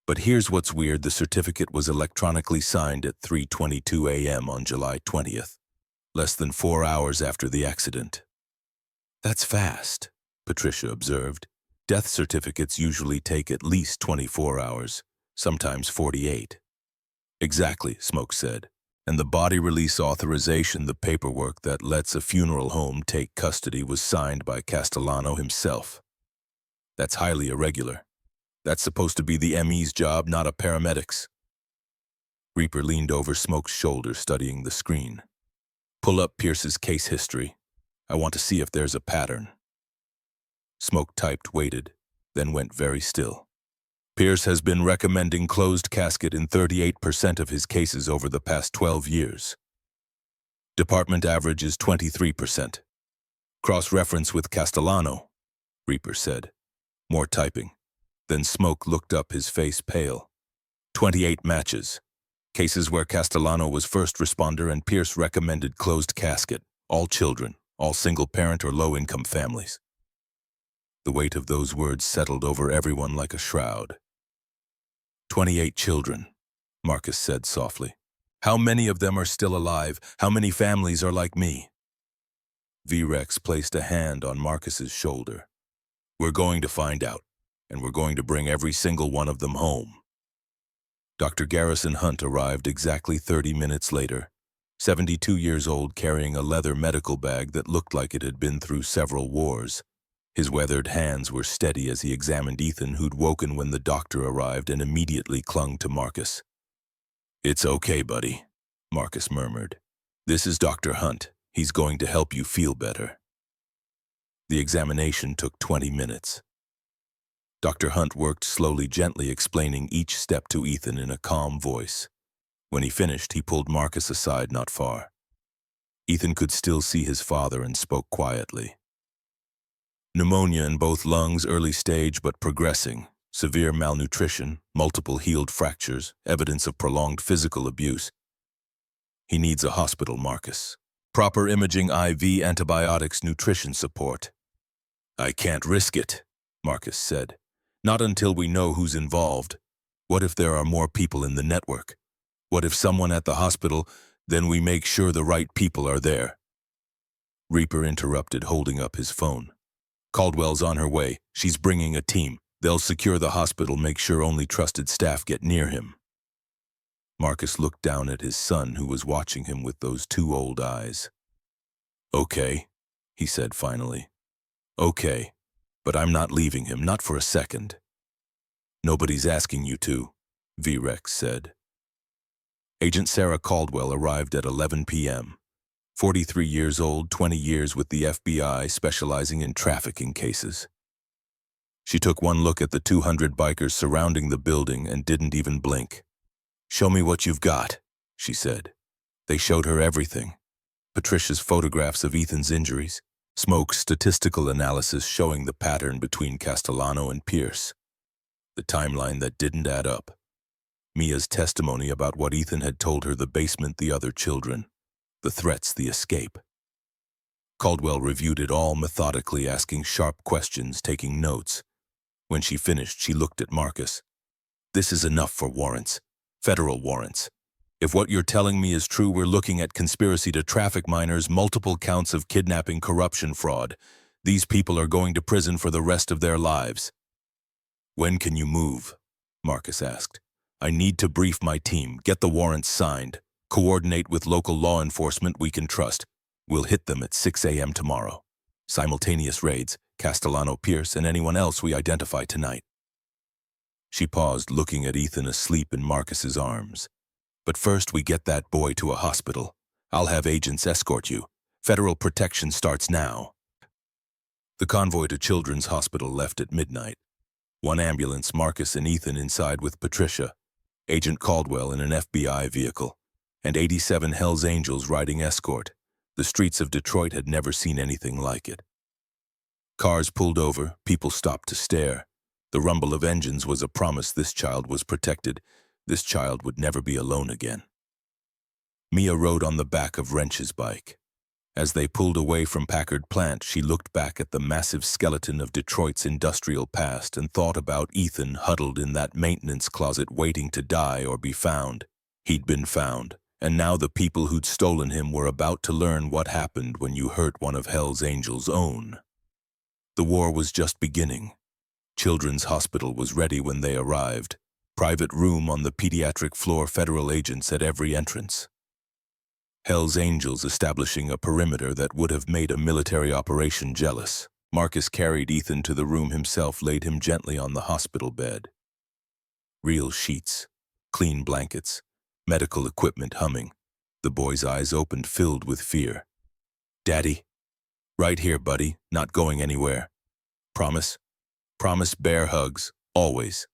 Speaker 1: But here's what's weird: the certificate was electronically signed at 3:22 a.m. on July 20th. less than 4 hours after the accident. That's fast, Patricia observed. Death certificates usually take at least 24 hours, sometimes 48. Exactly, Smoke said. And the body release authorization, the paperwork that lets a funeral home take custody, was signed by Castellano himself. That's highly irregular. That's supposed to be the ME's job, not a paramedic's. Reaper leaned over Smoke's shoulder, studying the screen. Pull up Pierce's case history. I want to see if there's a pattern. Smoke typed, waited, then went very still. Pierce has been recommending closed casket in 38% of his cases over the past 12 years. Department average is 23%. Cross-reference with Castellano, Reaper said. More typing. Then Smoke looked up, his face pale. 28 matches. Cases where Castellano was first responder and Pierce recommended closed casket. All children, all single-parent or low-income families. The weight of those words settled over everyone like a shroud. 28 children, Marcus said softly. How many of them are still alive? How many families are like me? V-Rex placed a hand on Marcus's shoulder. We're going to find out, and we're going to bring every single one of them home. Dr. Garrison Hunt arrived exactly 30 minutes later, 72 years old, carrying a leather medical bag that looked like it had been through several wars. His weathered hands were steady as he examined Ethan, who'd woken when the doctor arrived and immediately clung to Marcus. It's okay, buddy, Marcus murmured. This is Dr. Hunt. He's going to help you feel better. The examination took 20 minutes. Dr. Hunt worked slowly, gently explaining each step to Ethan in a calm voice. When he finished, he pulled Marcus aside not far. Ethan could still see his father and spoke quietly. Pneumonia in both lungs, early stage but progressing, severe malnutrition, multiple healed fractures, evidence of prolonged physical abuse. He needs a hospital, Marcus. Proper imaging, IV, antibiotics, nutrition support. I can't risk it, Marcus said. Not until we know who's involved. What if there are more people in the network? What if someone at the hospital, then we make sure the right people are there. Reaper interrupted, holding up his phone. Caldwell's on her way. She's bringing a team. They'll secure the hospital, make sure only trusted staff get near him. Marcus looked down at his son, who was watching him with those two old eyes. Okay, he said finally. Okay, but I'm not leaving him, not for a second. Nobody's asking you to, V-Rex said. Agent Sarah Caldwell arrived at 11 p.m. 43 years old, 20 years with the FBI, specializing in trafficking cases. She took one look at the 200 bikers surrounding the building and didn't even blink. Show me what you've got, she said. They showed her everything. Patricia's photographs of Ethan's injuries, Smoke's statistical analysis showing the pattern between Castellano and Pierce, the timeline that didn't add up, Mia's testimony about what Ethan had told her, the basement, the other children, the threats, the escape. Caldwell reviewed it all methodically, asking sharp questions, taking notes. When she finished, she looked at Marcus. This is enough for warrants. Federal warrants. If what you're telling me is true, we're looking at conspiracy to traffic minors, multiple counts of kidnapping, corruption, fraud. These people are going to prison for the rest of their lives. When can you move? Marcus asked. I need to brief my team, get the warrants signed, coordinate with local law enforcement we can trust. We'll hit them at 6 a.m. tomorrow. Simultaneous raids, Castellano, Pierce, and anyone else we identify tonight. She paused, looking at Ethan asleep in Marcus's arms. But first we get that boy to a hospital. I'll have agents escort you. Federal protection starts now. The convoy to Children's Hospital left at midnight. One ambulance, Marcus and Ethan inside with Patricia, Agent Caldwell in an FBI vehicle, and 87 Hells Angels riding escort. The streets of Detroit had never seen anything like it. Cars pulled over, people stopped to stare. The rumble of engines was a promise this child was protected. This child would never be alone again. Mia rode on the back of Wrench's bike. As they pulled away from Packard Plant, she looked back at the massive skeleton of Detroit's industrial past and thought about Ethan huddled in that maintenance closet waiting to die or be found. He'd been found, And now the people who'd stolen him were about to learn what happened when you hurt one of Hell's Angels' own. The war was just beginning. Children's Hospital was ready when they arrived. Private room on the pediatric floor, federal agents at every entrance. Hell's Angels establishing a perimeter that would have made a military operation jealous. Marcus carried Ethan to the room himself, laid him gently on the hospital bed. Real sheets, clean blankets, medical equipment humming. The boy's eyes opened, filled with fear. "Daddy?" "Right here, buddy, not going anywhere. Promise? Promise, bear hugs, always."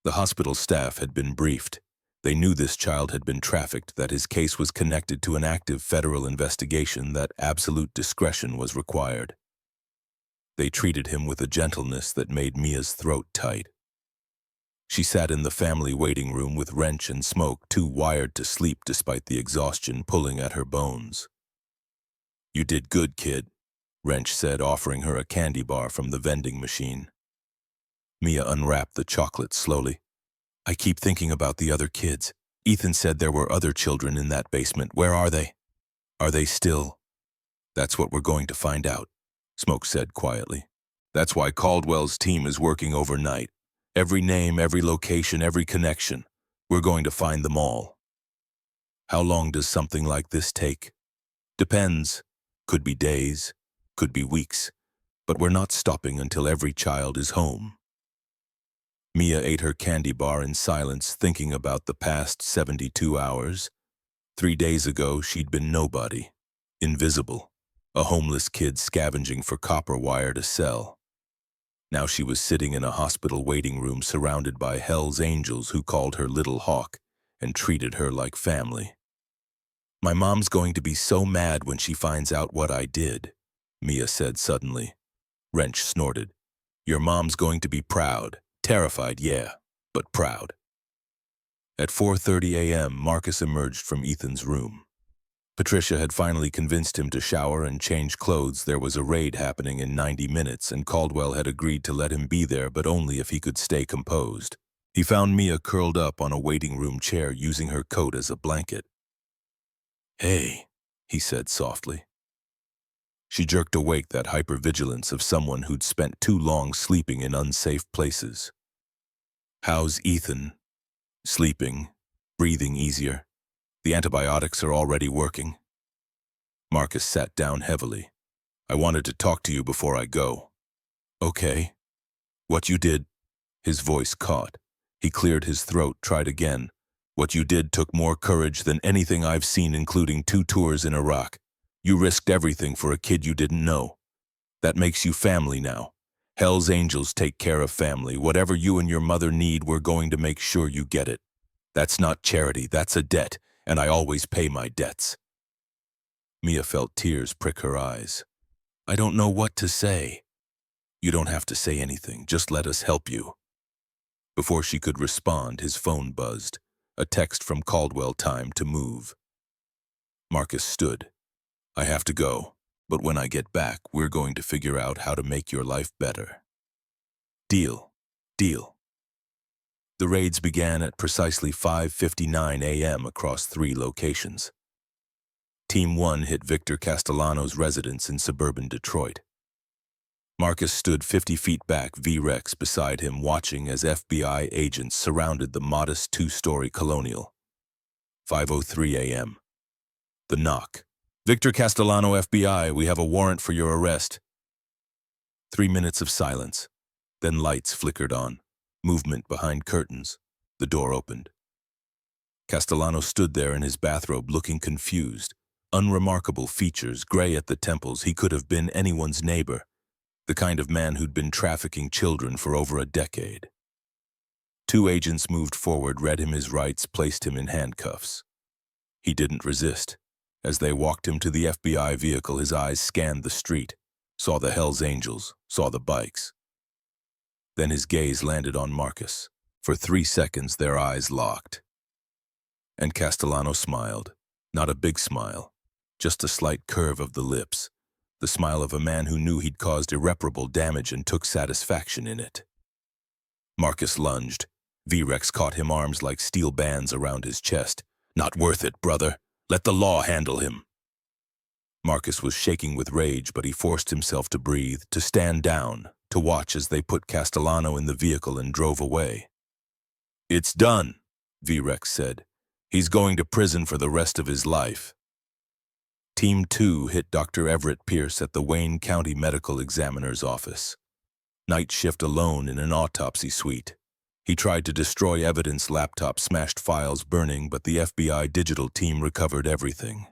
Speaker 1: The hospital staff had been briefed. They knew this child had been trafficked, that his case was connected to an active federal investigation, that absolute discretion was required. They treated him with a gentleness that made Mia's throat tight. She sat in the family waiting room with Wrench and Smoke, too wired to sleep despite the exhaustion pulling at her bones. "You did good, kid," Wrench said, offering her a candy bar from the vending machine. Mia unwrapped the chocolate slowly. "I keep thinking about the other kids. Ethan said there were other children in that basement. Where are they? Are they still?" "That's what we're going to find out," Smoke said quietly. "That's why Caldwell's team is working overnight. Every name, every location, every connection. We're going to find them all." "How long does something like this take?" "Depends. Could be days, could be weeks. But we're not stopping until every child is home." Mia ate her candy bar in silence, thinking about the past 72 hours. 3 days ago, she'd been nobody. Invisible. A homeless kid scavenging for copper wire to sell. Now she was sitting in a hospital waiting room surrounded by Hell's Angels who called her Little Hawk and treated her like family. "My mom's going to be so mad when she finds out what I did," Mia said suddenly. Wrench snorted. "Your mom's going to be proud. Terrified, yeah, but proud." At 4:30 a.m., Marcus emerged from Ethan's room. Patricia had finally convinced him to shower and change clothes. There was a raid happening in 90 minutes, and Caldwell had agreed to let him be there, but only if he could stay composed. He found Mia curled up on a waiting room chair, using her coat as a blanket. "Hey," he said softly. She jerked awake, that hypervigilance of someone who'd spent too long sleeping in unsafe places. "How's Ethan?" "Sleeping, breathing easier. The antibiotics are already working." Marcus sat down heavily. "I wanted to talk to you before I go." "Okay. What you did?" His voice caught. He cleared his throat, tried again. "What you did took more courage than anything I've seen, including 2 tours in Iraq. You risked everything for a kid you didn't know. That makes you family now. Hell's Angels take care of family. Whatever you and your mother need, we're going to make sure you get it. That's not charity, that's a debt, and I always pay my debts." Mia felt tears prick her eyes. "I don't know what to say." "You don't have to say anything, just let us help you." Before she could respond, his phone buzzed. A text from Caldwell, time to move. Marcus stood. "I have to go, but when I get back, we're going to figure out how to make your life better." "Deal. Deal." The raids began at precisely 5:59 a.m. across 3 locations. Team 1 hit Victor Castellano's residence in suburban Detroit. Marcus stood 50 feet back, V-Rex beside him, watching as FBI agents surrounded the modest 2-story colonial. 5:03 a.m. The knock. "Victor Castellano, FBI, we have a warrant for your arrest." 3 minutes of silence. Then lights flickered on. Movement behind curtains. The door opened. Castellano stood there in his bathrobe, looking confused. Unremarkable features, gray at the temples. He could have been anyone's neighbor. The kind of man who'd been trafficking children for over a decade. 2 agents moved forward, read him his rights, placed him in handcuffs. He didn't resist. As they walked him to the FBI vehicle, his eyes scanned the street, saw the Hell's Angels, saw the bikes. Then his gaze landed on Marcus. For 3 seconds, their eyes locked. And Castellano smiled. Not a big smile, just a slight curve of the lips. The smile of a man who knew he'd caused irreparable damage and took satisfaction in it. Marcus lunged. V-Rex caught him, arms like steel bands around his chest. Not worth it, brother. Let the law handle him. Marcus was shaking with rage, but he forced himself to breathe, to stand down, to watch as they put Castellano in the vehicle and drove away. It's done, V-Rex said. He's going to prison for the rest of his life. Team 2 hit Dr. Everett Pierce at the Wayne County Medical Examiner's office. Night shift alone in an autopsy suite. He tried to destroy evidence, laptop smashed, files burning, but the FBI digital team recovered everything.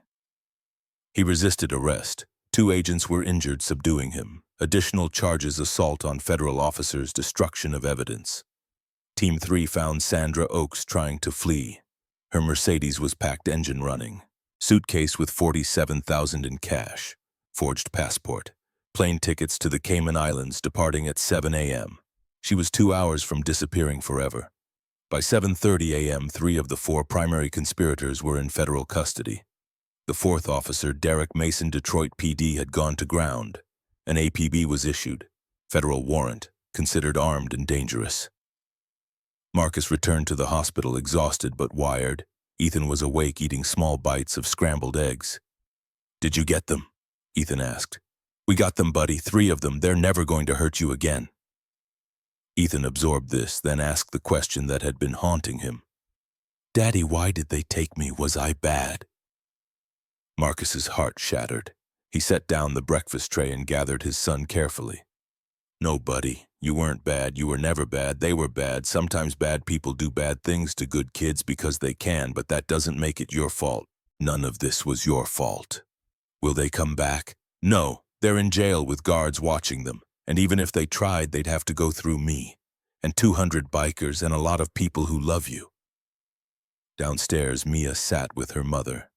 Speaker 1: He resisted arrest. 2 agents were injured subduing him. Additional charges: assault on federal officers, destruction of evidence. Team 3 found Sandra Oaks trying to flee. Her Mercedes was packed, engine running. Suitcase with $47,000 in cash. Forged passport. Plane tickets to the Cayman Islands departing at 7 a.m. She was 2 hours from disappearing forever. By 7:30 a.m., 3 of the 4 primary conspirators were in federal custody. The 4th officer, Derek Mason, Detroit PD, had gone to ground. An APB was issued. Federal warrant, considered armed and dangerous. Marcus returned to the hospital exhausted but wired. Ethan was awake, eating small bites of scrambled eggs. Did you get them? Ethan asked. We got them, buddy. 3 of them. They're never going to hurt you again. Ethan absorbed this, then asked the question that had been haunting him. Daddy, why did they take me? Was I bad? Marcus's heart shattered. He set down the breakfast tray and gathered his son carefully. No, buddy, you weren't bad. You were never bad. They were bad. Sometimes bad people do bad things to good kids because they can, but that doesn't make it your fault. None of this was your fault. Will they come back? No, they're in jail with guards watching them, and even if they tried, they'd have to go through me, and 200 bikers and a lot of people who love you. Downstairs, Mia sat with her mother.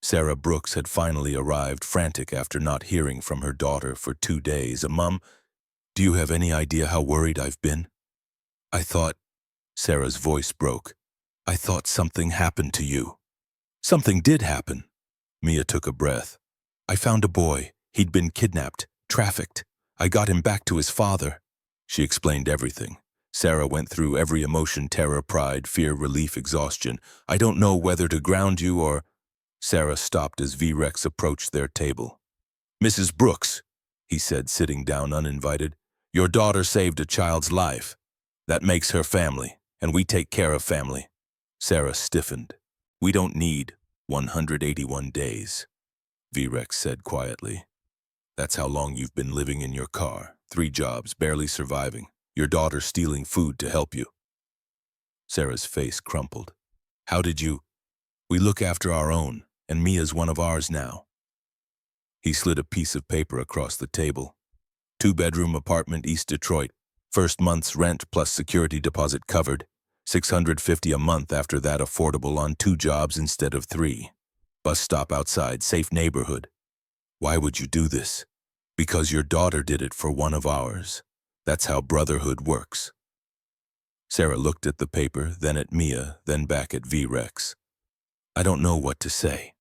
Speaker 1: Sarah Brooks had finally arrived, frantic after not hearing from her daughter for 2 days. Mom, do you have any idea how worried I've been? I thought, Sarah's voice broke, I thought something happened to you. Something did happen. Mia took a breath. I found a boy. He'd been kidnapped, trafficked. I got him back to his father. She explained everything. Sarah went through every emotion: terror, pride, fear, relief, exhaustion. I don't know whether to ground you or... Sarah stopped as V-Rex approached their table. Mrs. Brooks, he said, sitting down uninvited, your daughter saved a child's life. That makes her family, and we take care of family. Sarah stiffened. We don't need 181 days, V-Rex said quietly. That's how long you've been living in your car. 3 jobs, barely surviving. Your daughter stealing food to help you. Sarah's face crumpled. How did you... We look after our own, and Mia's one of ours now. He slid a piece of paper across the table. 2-bedroom apartment, East Detroit. First month's rent plus security deposit covered. $650 a month after that, affordable on 2 jobs instead of 3. Bus stop outside, safe neighborhood. Why would you do this? Because your daughter did it for one of ours. That's how brotherhood works. Sarah looked at the paper, then at Mia, then back at V-Rex. I don't know what to say.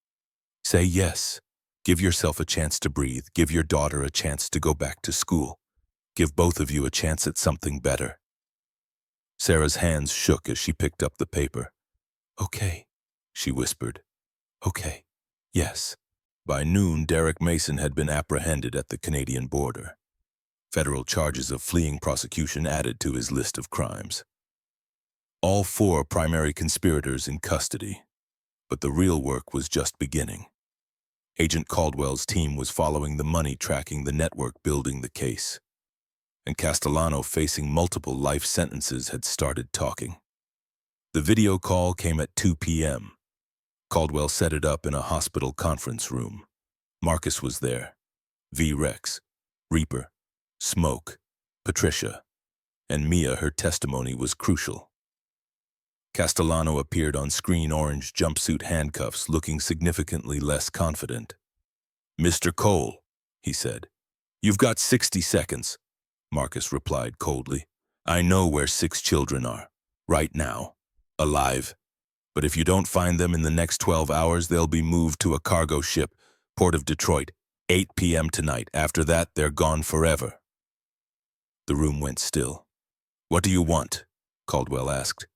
Speaker 1: Say yes. Give yourself a chance to breathe. Give your daughter a chance to go back to school. Give both of you a chance at something better. Sarah's hands shook as she picked up the paper. Okay, she whispered. Okay, yes. By noon, Derek Mason had been apprehended at the Canadian border. Federal charges of fleeing prosecution added to his list of crimes. All 4 primary conspirators in custody, but the real work was just beginning. Agent Caldwell's team was following the money, tracking the network, building the case. And Castellano, facing multiple life sentences, had started talking. The video call came at 2 p.m. Caldwell set it up in a hospital conference room. Marcus was there. V-Rex, Reaper, Smoke, Patricia, and Mia. Her testimony was crucial. Castellano appeared on screen, orange jumpsuit, handcuffs, looking significantly less confident. Mr. Cole, he said. You've got 60 seconds, Marcus replied coldly. I know where 6 children are, right now, alive. But if you don't find them in the next 12 hours, they'll be moved to a cargo ship, Port of Detroit, 8 p.m. tonight. After that, they're gone forever. The room went still. What do you want? Caldwell asked.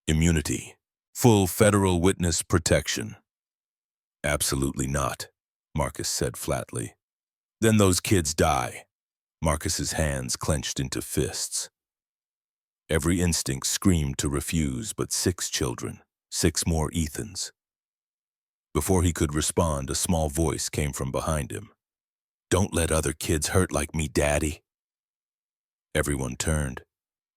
Speaker 1: Immunity. Full federal witness protection. Absolutely not, Marcus said flatly. Then those kids die. Marcus's hands clenched into fists. Every instinct screamed to refuse, but 6 children, 6 more Ethans. Before he could respond, a small voice came from behind him. Don't let other kids hurt like me, Daddy. Everyone turned.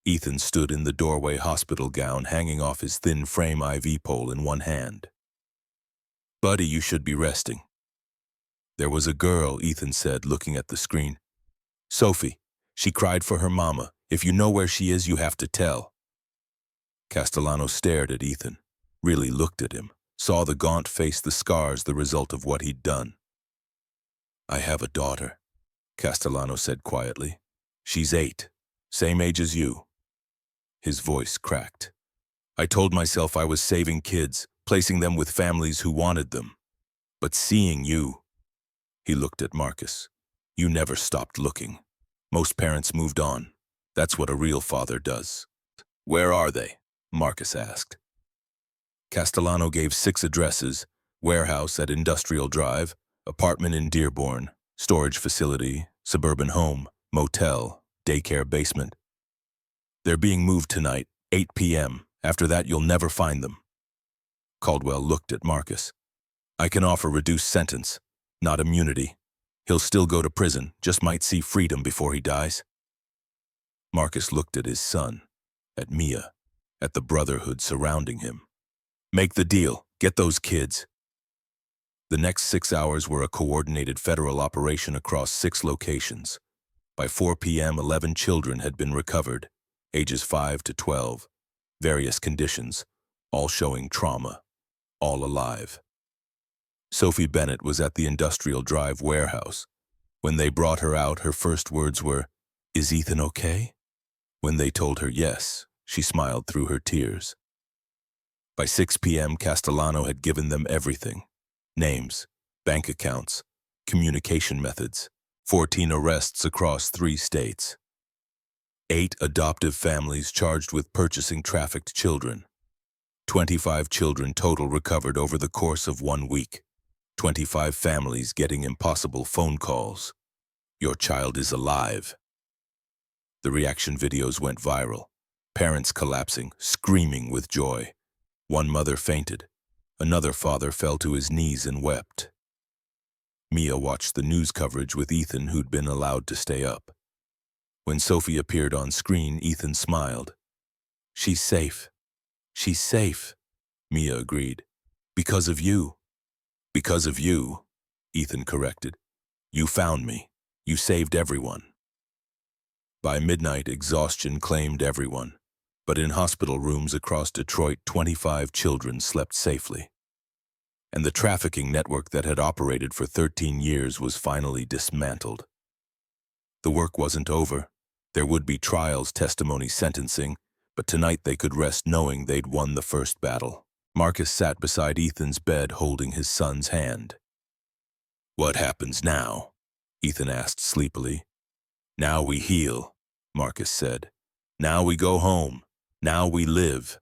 Speaker 1: Ethan stood in the doorway, hospital gown hanging off his thin frame IV pole in one hand. Buddy, you should be resting. There was a girl, Ethan said, looking at the screen. Sophie. She cried for her mama. If you know where she is, you have to tell. Castellano stared at Ethan, really looked at him, saw the gaunt face, the scars, the result of what he'd done. I have a daughter, Castellano said quietly. She's 8, same age as you. His voice cracked. I told myself I was saving kids, placing them with families who wanted them. But seeing you, he looked at Marcus. You never stopped looking. Most parents moved on. That's what a real father does. Where are they? Marcus asked. Castellano gave 6 addresses: warehouse at Industrial Drive, apartment in Dearborn, storage facility, suburban home, motel, daycare basement. They're being moved tonight, 8 p.m. After that, you'll never find them. Caldwell looked at Marcus. I can offer reduced sentence, not immunity. He'll still go to prison, just might see freedom before he dies. Marcus looked at his son, at Mia, at the brotherhood surrounding him. Make the deal. Get those kids. The next 6 hours were a coordinated federal operation across 6 locations. By 4 p.m., 11 children had been recovered, ages 5 to 12, various conditions, all showing trauma, all alive. Sophie Bennett was at the Industrial Drive warehouse. When they brought her out, her first words were, "Is Ethan okay?" When they told her yes, she smiled through her tears. By 6 p.m., Castellano had given them everything: names, bank accounts, communication methods, 14 arrests across 3 states. 8 adoptive families charged with purchasing trafficked children. 25 children total recovered over the course of 1 week. 25 families getting impossible phone calls. Your child is alive. The reaction videos went viral. Parents collapsing, screaming with joy. One mother fainted. Another father fell to his knees and wept. Mia watched the news coverage with Ethan, who'd been allowed to stay up. When Sophie appeared on screen, Ethan smiled. She's safe. She's safe, Mia agreed. Because of you. Because of you, Ethan corrected. You found me. You saved everyone. By midnight, exhaustion claimed everyone. But in hospital rooms across Detroit, 25 children slept safely. And the trafficking network that had operated for 13 years was finally dismantled. The work wasn't over. There would be trials, testimony, sentencing, but tonight they could rest knowing they'd won the first battle. Marcus sat beside Ethan's bed holding his son's hand. What happens now? Ethan asked sleepily. Now we heal, Marcus said. Now we go home. Now we live.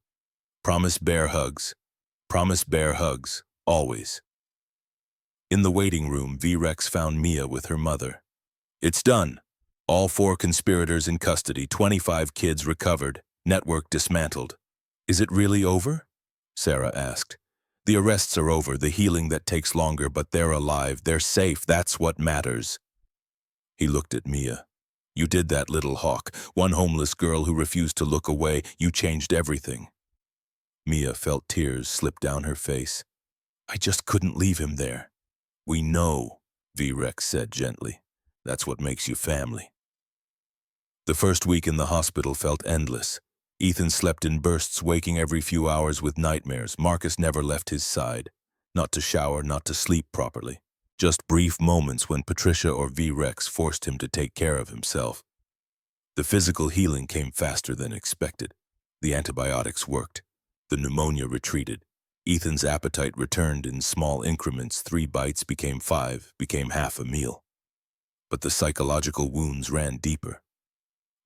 Speaker 1: Promise bear hugs. Promise bear hugs, always. In the waiting room, V-Rex found Mia with her mother. It's done. All 4 conspirators in custody, 25 kids recovered, network dismantled. Is it really over? Sarah asked. The arrests are over, the healing that takes longer, but they're alive, they're safe, that's what matters. He looked at Mia. You did that, little hawk, one homeless girl who refused to look away. You changed everything. Mia felt tears slip down her face. I just couldn't leave him there. We know, V-Rex said gently. That's what makes you family. The first week in the hospital felt endless. Ethan slept in bursts, waking every few hours with nightmares. Marcus never left his side. Not to shower, not to sleep properly. Just brief moments when Patricia or V-Rex forced him to take care of himself. The physical healing came faster than expected. The antibiotics worked. The pneumonia retreated. Ethan's appetite returned in small increments. 3 bites became 5, became half a meal. But the psychological wounds ran deeper.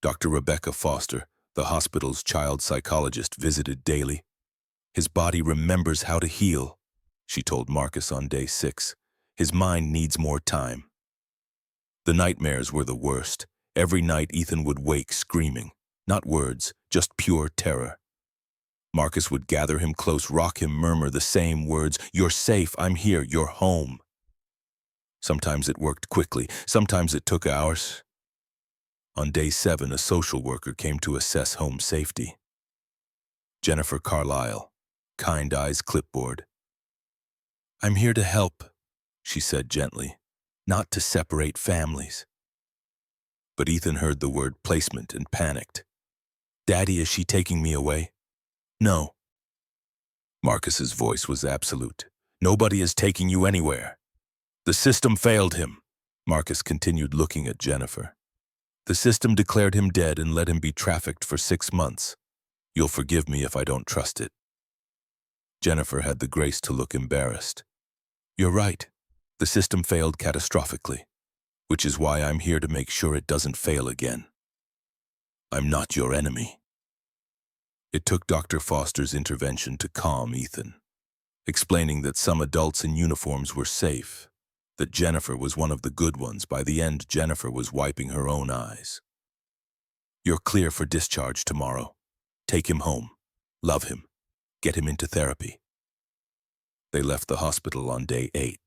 Speaker 1: Dr. Rebecca Foster, the hospital's child psychologist, visited daily. His body remembers how to heal, she told Marcus on day 6. His mind needs more time. The nightmares were the worst. Every night Ethan would wake screaming. Not words, just pure terror. Marcus would gather him close, rock him, murmur the same words. "You're safe, I'm here, you're home." Sometimes it worked quickly, sometimes it took hours. On day 7, a social worker came to assess home safety. Jennifer Carlisle, kind eyes clipboard. "I'm here to help," she said gently, "not to separate families." But Ethan heard the word placement and panicked. "Daddy, is she taking me away?" "No." Marcus's voice was absolute. "Nobody is taking you anywhere. The system failed him." Marcus continued looking at Jennifer. "The system declared him dead and let him be trafficked for 6 months. You'll forgive me if I don't trust it." Jennifer had the grace to look embarrassed. "You're right. The system failed catastrophically, which is why I'm here to make sure it doesn't fail again. I'm not your enemy." It took Dr. Foster's intervention to calm Ethan, explaining that some adults in uniforms were safe, that Jennifer was one of the good ones. By the end, Jennifer was wiping her own eyes. "You're clear for discharge tomorrow. Take him home. Love him. Get him into therapy." They left the hospital on day 8.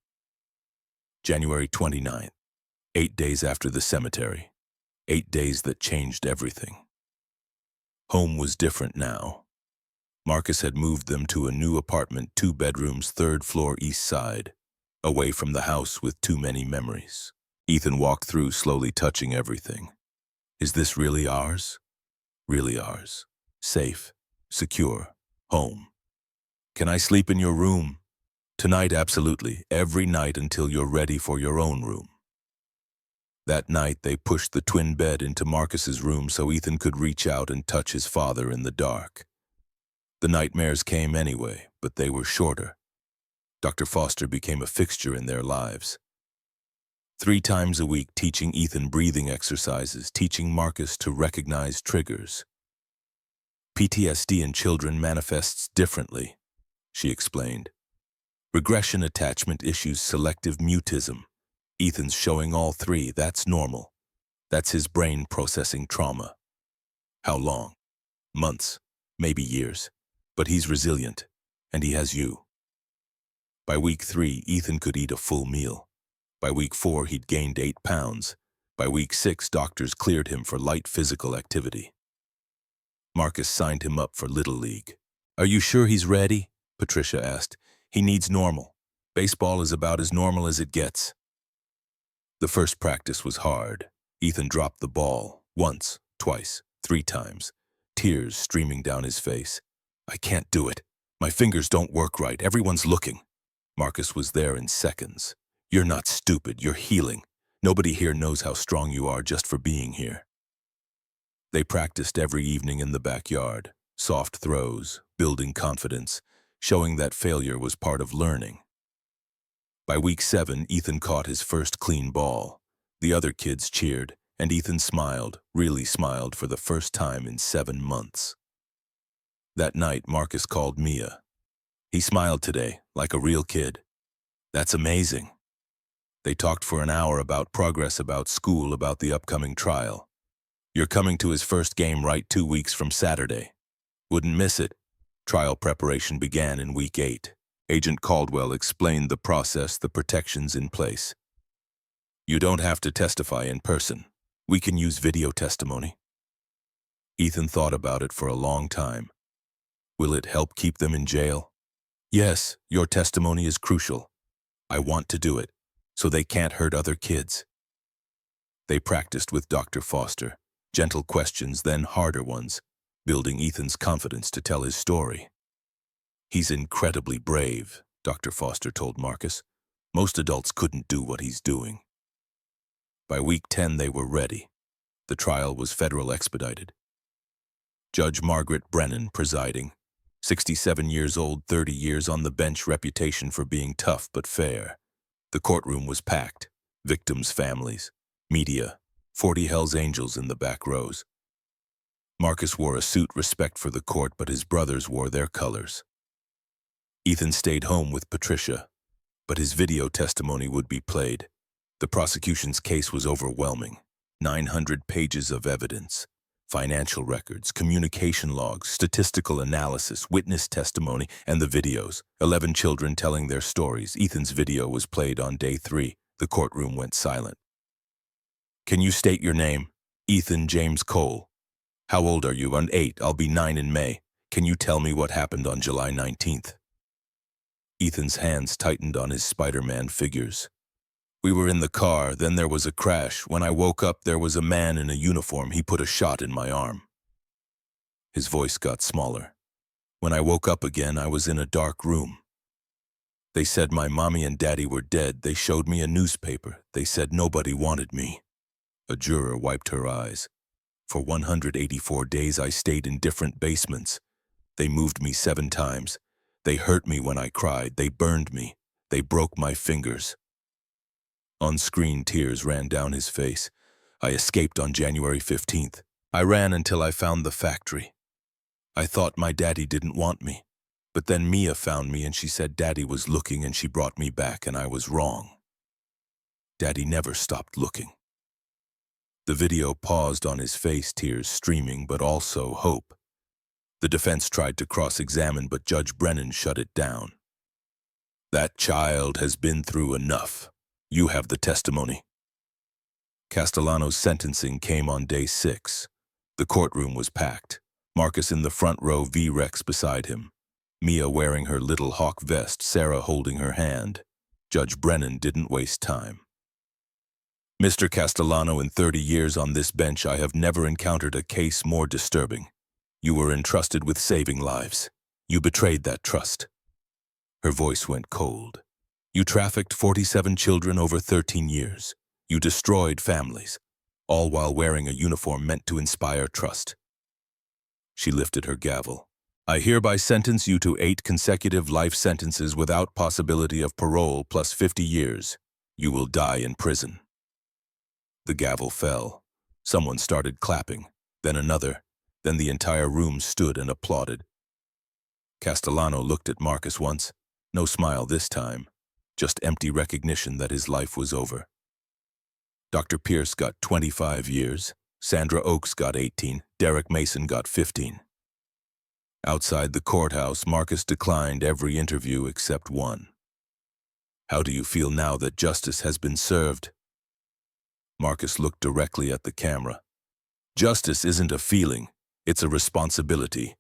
Speaker 1: January 29th, 8 days after the cemetery. 8 days that changed everything. Home was different now. Marcus had moved them to a new apartment, 2 bedrooms, 3rd floor east side, away from the house with too many memories. Ethan walked through, slowly touching everything. Is this really ours? Really ours. Safe, secure, home. Can I sleep in your room? Tonight, absolutely. Every night until you're ready for your own room. That night, they pushed the twin bed into Marcus's room so Ethan could reach out and touch his father in the dark. The nightmares came anyway, but they were shorter. Dr. Foster became a fixture in their lives. 3 times a week, teaching Ethan breathing exercises, teaching Marcus to recognize triggers. PTSD in children manifests differently, she explained. Regression attachment issues, selective mutism. Ethan's showing all 3. That's normal. That's his brain processing trauma. How long? Months, maybe years. But he's resilient, and he has you. By week 3, Ethan could eat a full meal. By week 4, he'd gained 8 pounds. By week 6, doctors cleared him for light physical activity. Marcus signed him up for Little League. "Are you sure he's ready?" Patricia asked. "He needs normal. Baseball is about as normal as it gets." The first practice was hard. Ethan dropped the ball, once, twice, 3 times, tears streaming down his face. "I can't do it. My fingers don't work right. Everyone's looking." Marcus was there in seconds. "You're not stupid. You're healing. Nobody here knows how strong you are just for being here." They practiced every evening in the backyard, soft throws, building confidence, showing that failure was part of learning. By week 7, Ethan caught his first clean ball. The other kids cheered, and Ethan smiled, really smiled for the first time in 7 months. That night, Marcus called Mia. "He smiled today, like a real kid." "That's amazing." They talked for an hour about progress, about school, about the upcoming trial. "You're coming to his first game right 2 weeks from Saturday. Wouldn't miss it." Trial preparation began in week 8. Agent Caldwell explained the process, the protections in place. "You don't have to testify in person. We can use video testimony." Ethan thought about it for a long time. "Will it help keep them in jail?" "Yes, your testimony is crucial. I want to do it, so they can't hurt other kids." They practiced with Dr. Foster, gentle questions, then harder ones, building Ethan's confidence to tell his story. "He's incredibly brave," Dr. Foster told Marcus. "Most adults couldn't do what he's doing." By week 10, they were ready. The trial was federal expedited. Judge Margaret Brennan presiding, 67 years old, 30 years on the bench, reputation for being tough but fair. The courtroom was packed, victims' families, media, 40 Hells Angels in the back rows. Marcus wore a suit, respect for the court, but his brothers wore their colors. Ethan stayed home with Patricia, but his video testimony would be played. The prosecution's case was overwhelming. 900 pages of evidence, financial records, communication logs, statistical analysis, witness testimony, and the videos. 11 children telling their stories. Ethan's video was played on day 3. The courtroom went silent. Can you state your name? Ethan James Cole. How old are you? I'm 8. I'll be 9 in May. Can you tell me what happened on July 19th? Ethan's hands tightened on his Spider-Man figures. We were in the car, then there was a crash. When I woke up, there was a man in a uniform. He put a shot in my arm. His voice got smaller. When I woke up again, I was in a dark room. They said my mommy and daddy were dead. They showed me a newspaper. They said nobody wanted me. A juror wiped her eyes. For 184 days, I stayed in different basements. They moved me 7 times. They hurt me when I cried. They burned me. They broke my fingers. On-screen tears ran down his face. I escaped on January 15th. I ran until I found the factory. I thought my daddy didn't want me. But then Mia found me and she said Daddy was looking and she brought me back and I was wrong. Daddy never stopped looking. The video paused on his face, tears streaming, but also hope. The defense tried to cross-examine, but Judge Brennan shut it down. That child has been through enough. You have the testimony. Castellano's sentencing came on day 6. The courtroom was packed. Marcus in the front row, V-Rex beside him. Mia wearing her little hawk vest, Sarah holding her hand. Judge Brennan didn't waste time. Mr. Castellano, in 30 years on this bench, I have never encountered a case more disturbing. You were entrusted with saving lives. You betrayed that trust. Her voice went cold. You trafficked 47 children over 13 years. You destroyed families, all while wearing a uniform meant to inspire trust. She lifted her gavel. I hereby sentence you to 8 consecutive life sentences without possibility of parole plus 50 years. You will die in prison. The gavel fell. Someone started clapping, then another, then the entire room stood and applauded. Castellano looked at Marcus once. No smile this time. Just empty recognition that his life was over. Dr. Pierce got 25 years, Sandra Oaks got 18, Derek Mason got 15. Outside the courthouse, Marcus declined every interview except one. How do you feel now that justice has been served? Marcus looked directly at the camera. Justice isn't a feeling, it's a responsibility.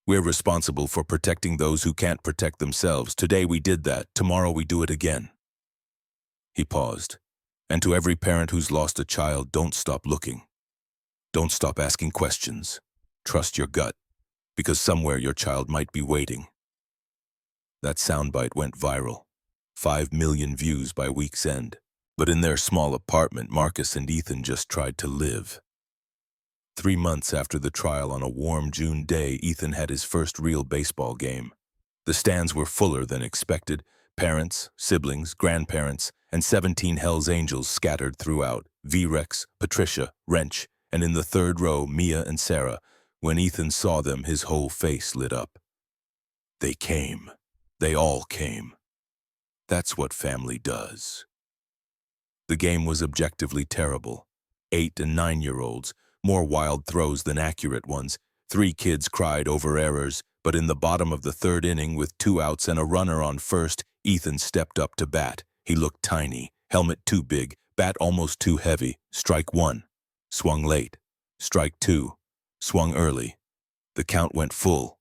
Speaker 1: We're responsible for protecting those who can't protect themselves. Today we did that, tomorrow we do it again. He paused. And to every parent who's lost a child, don't stop looking. Don't stop asking questions. Trust your gut, because somewhere your child might be waiting. That soundbite went viral. 5 million views by week's end. But in their small apartment, Marcus and Ethan just tried to live. 3 months after the trial, on a warm June day, Ethan had his first real baseball game. The stands were fuller than expected. Parents, siblings, grandparents, and 17 Hells Angels scattered throughout. V-Rex, Patricia, Wrench, and in the 3rd row, Mia and Sarah. When Ethan saw them, his whole face lit up. They came. They all came. That's what family does. The game was objectively terrible. 8 and 9-year-olds, more wild throws than accurate ones. 3 kids cried over errors, but in the bottom of the 3rd inning, with 2 outs and a runner on first, Ethan stepped up to bat. He looked tiny, helmet too big, bat almost too heavy. Strike 1. Swung late. Strike 2. Swung early. The count went full.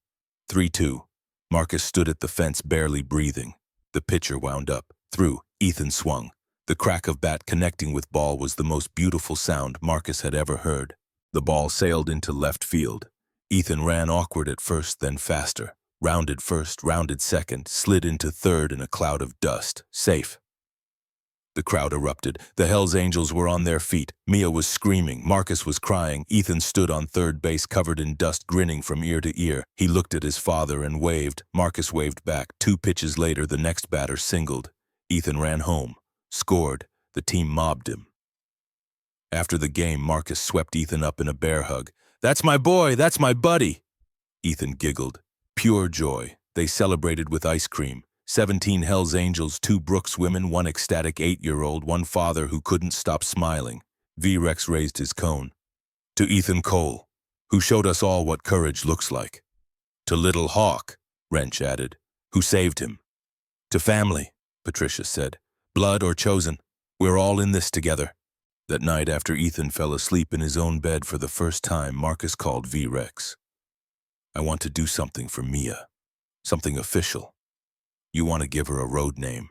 Speaker 1: 3-2. Marcus stood at the fence, barely breathing. The pitcher wound up. Threw. Ethan swung. The crack of bat connecting with ball was the most beautiful sound Marcus had ever heard. The ball sailed into left field. Ethan ran awkward at first, then faster. Rounded first, rounded second, slid into 3rd in a cloud of dust. Safe. The crowd erupted. The Hells Angels were on their feet. Mia was screaming. Marcus was crying. Ethan stood on 3rd base, covered in dust, grinning from ear to ear. He looked at his father and waved. Marcus waved back. 2 pitches later, the next batter singled. Ethan ran home. Scored. The team mobbed him. After the game, Marcus swept Ethan up in a bear hug. "That's my boy! That's my buddy!" Ethan giggled. Pure joy. They celebrated with ice cream. 17 Hells Angels, 2 Brooks women, 1 ecstatic 8-year-old, 1 father who couldn't stop smiling. V-Rex raised his cone. To Ethan Cole, who showed us all what courage looks like. To Little Hawk, Wrench added, who saved him. To family, Patricia said. Blood or chosen, we're all in this together. That night, after Ethan fell asleep in his own bed for the first time, Marcus called V-Rex. I want to do something for Mia. Something official. You want to give her a road name.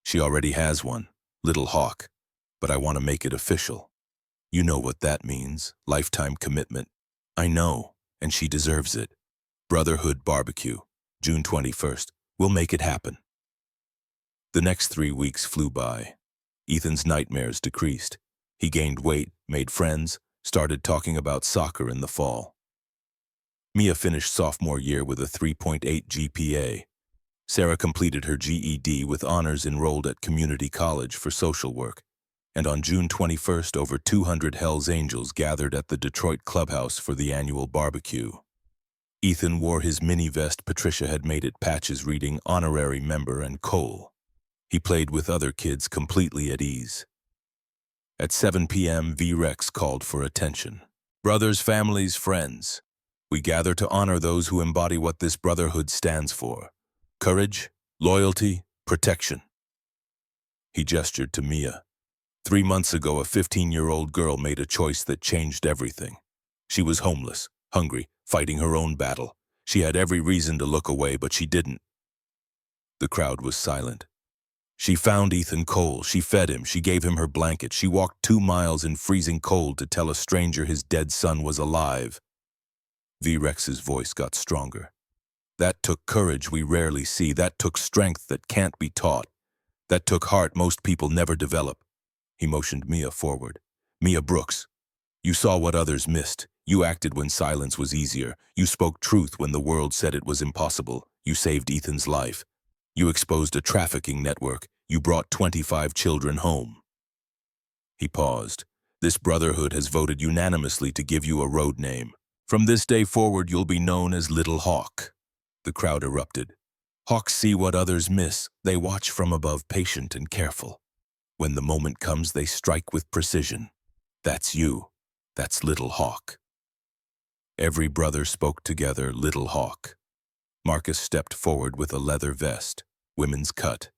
Speaker 1: She already has one, Little Hawk, but I want to make it official. You know what that means, lifetime commitment. I know, and she deserves it. Brotherhood Barbecue, June 21st. We'll make it happen. The next 3 weeks flew by. Ethan's nightmares decreased. He gained weight, made friends, started talking about soccer in the fall. Mia finished sophomore year with a 3.8 GPA. Sarah completed her GED with honors, enrolled at community college for social work. And on June 21st, over 200 Hells Angels gathered at the Detroit Clubhouse for the annual barbecue. Ethan wore his mini vest Patricia had made it patches reading honorary member and Cole. He played with other kids completely at ease. At 7 p.m., V-Rex called for attention. Brothers, families, friends. We gather to honor those who embody what this brotherhood stands for. Courage, loyalty, protection. He gestured to Mia. 3 months ago, a 15-year-old girl made a choice that changed everything. She was homeless, hungry, fighting her own battle. She had every reason to look away, but she didn't. The crowd was silent. She found Ethan Cole. She fed him. She gave him her blanket. She walked 2 miles in freezing cold to tell a stranger his dead son was alive. V-Rex's voice got stronger. That took courage we rarely see. That took strength that can't be taught. That took heart most people never develop. He motioned Mia forward. Mia Brooks, you saw what others missed. You acted when silence was easier. You spoke truth when the world said it was impossible. You saved Ethan's life. You exposed a trafficking network. You brought 25 children home. He paused. This brotherhood has voted unanimously to give you a road name. From this day forward, you'll be known as Little Hawk. The crowd erupted. Hawks see what others miss. They watch from above, patient and careful. When the moment comes, they strike with precision. That's you. That's Little Hawk. Every brother spoke together, Little Hawk. Marcus stepped forward with a leather vest, women's cut.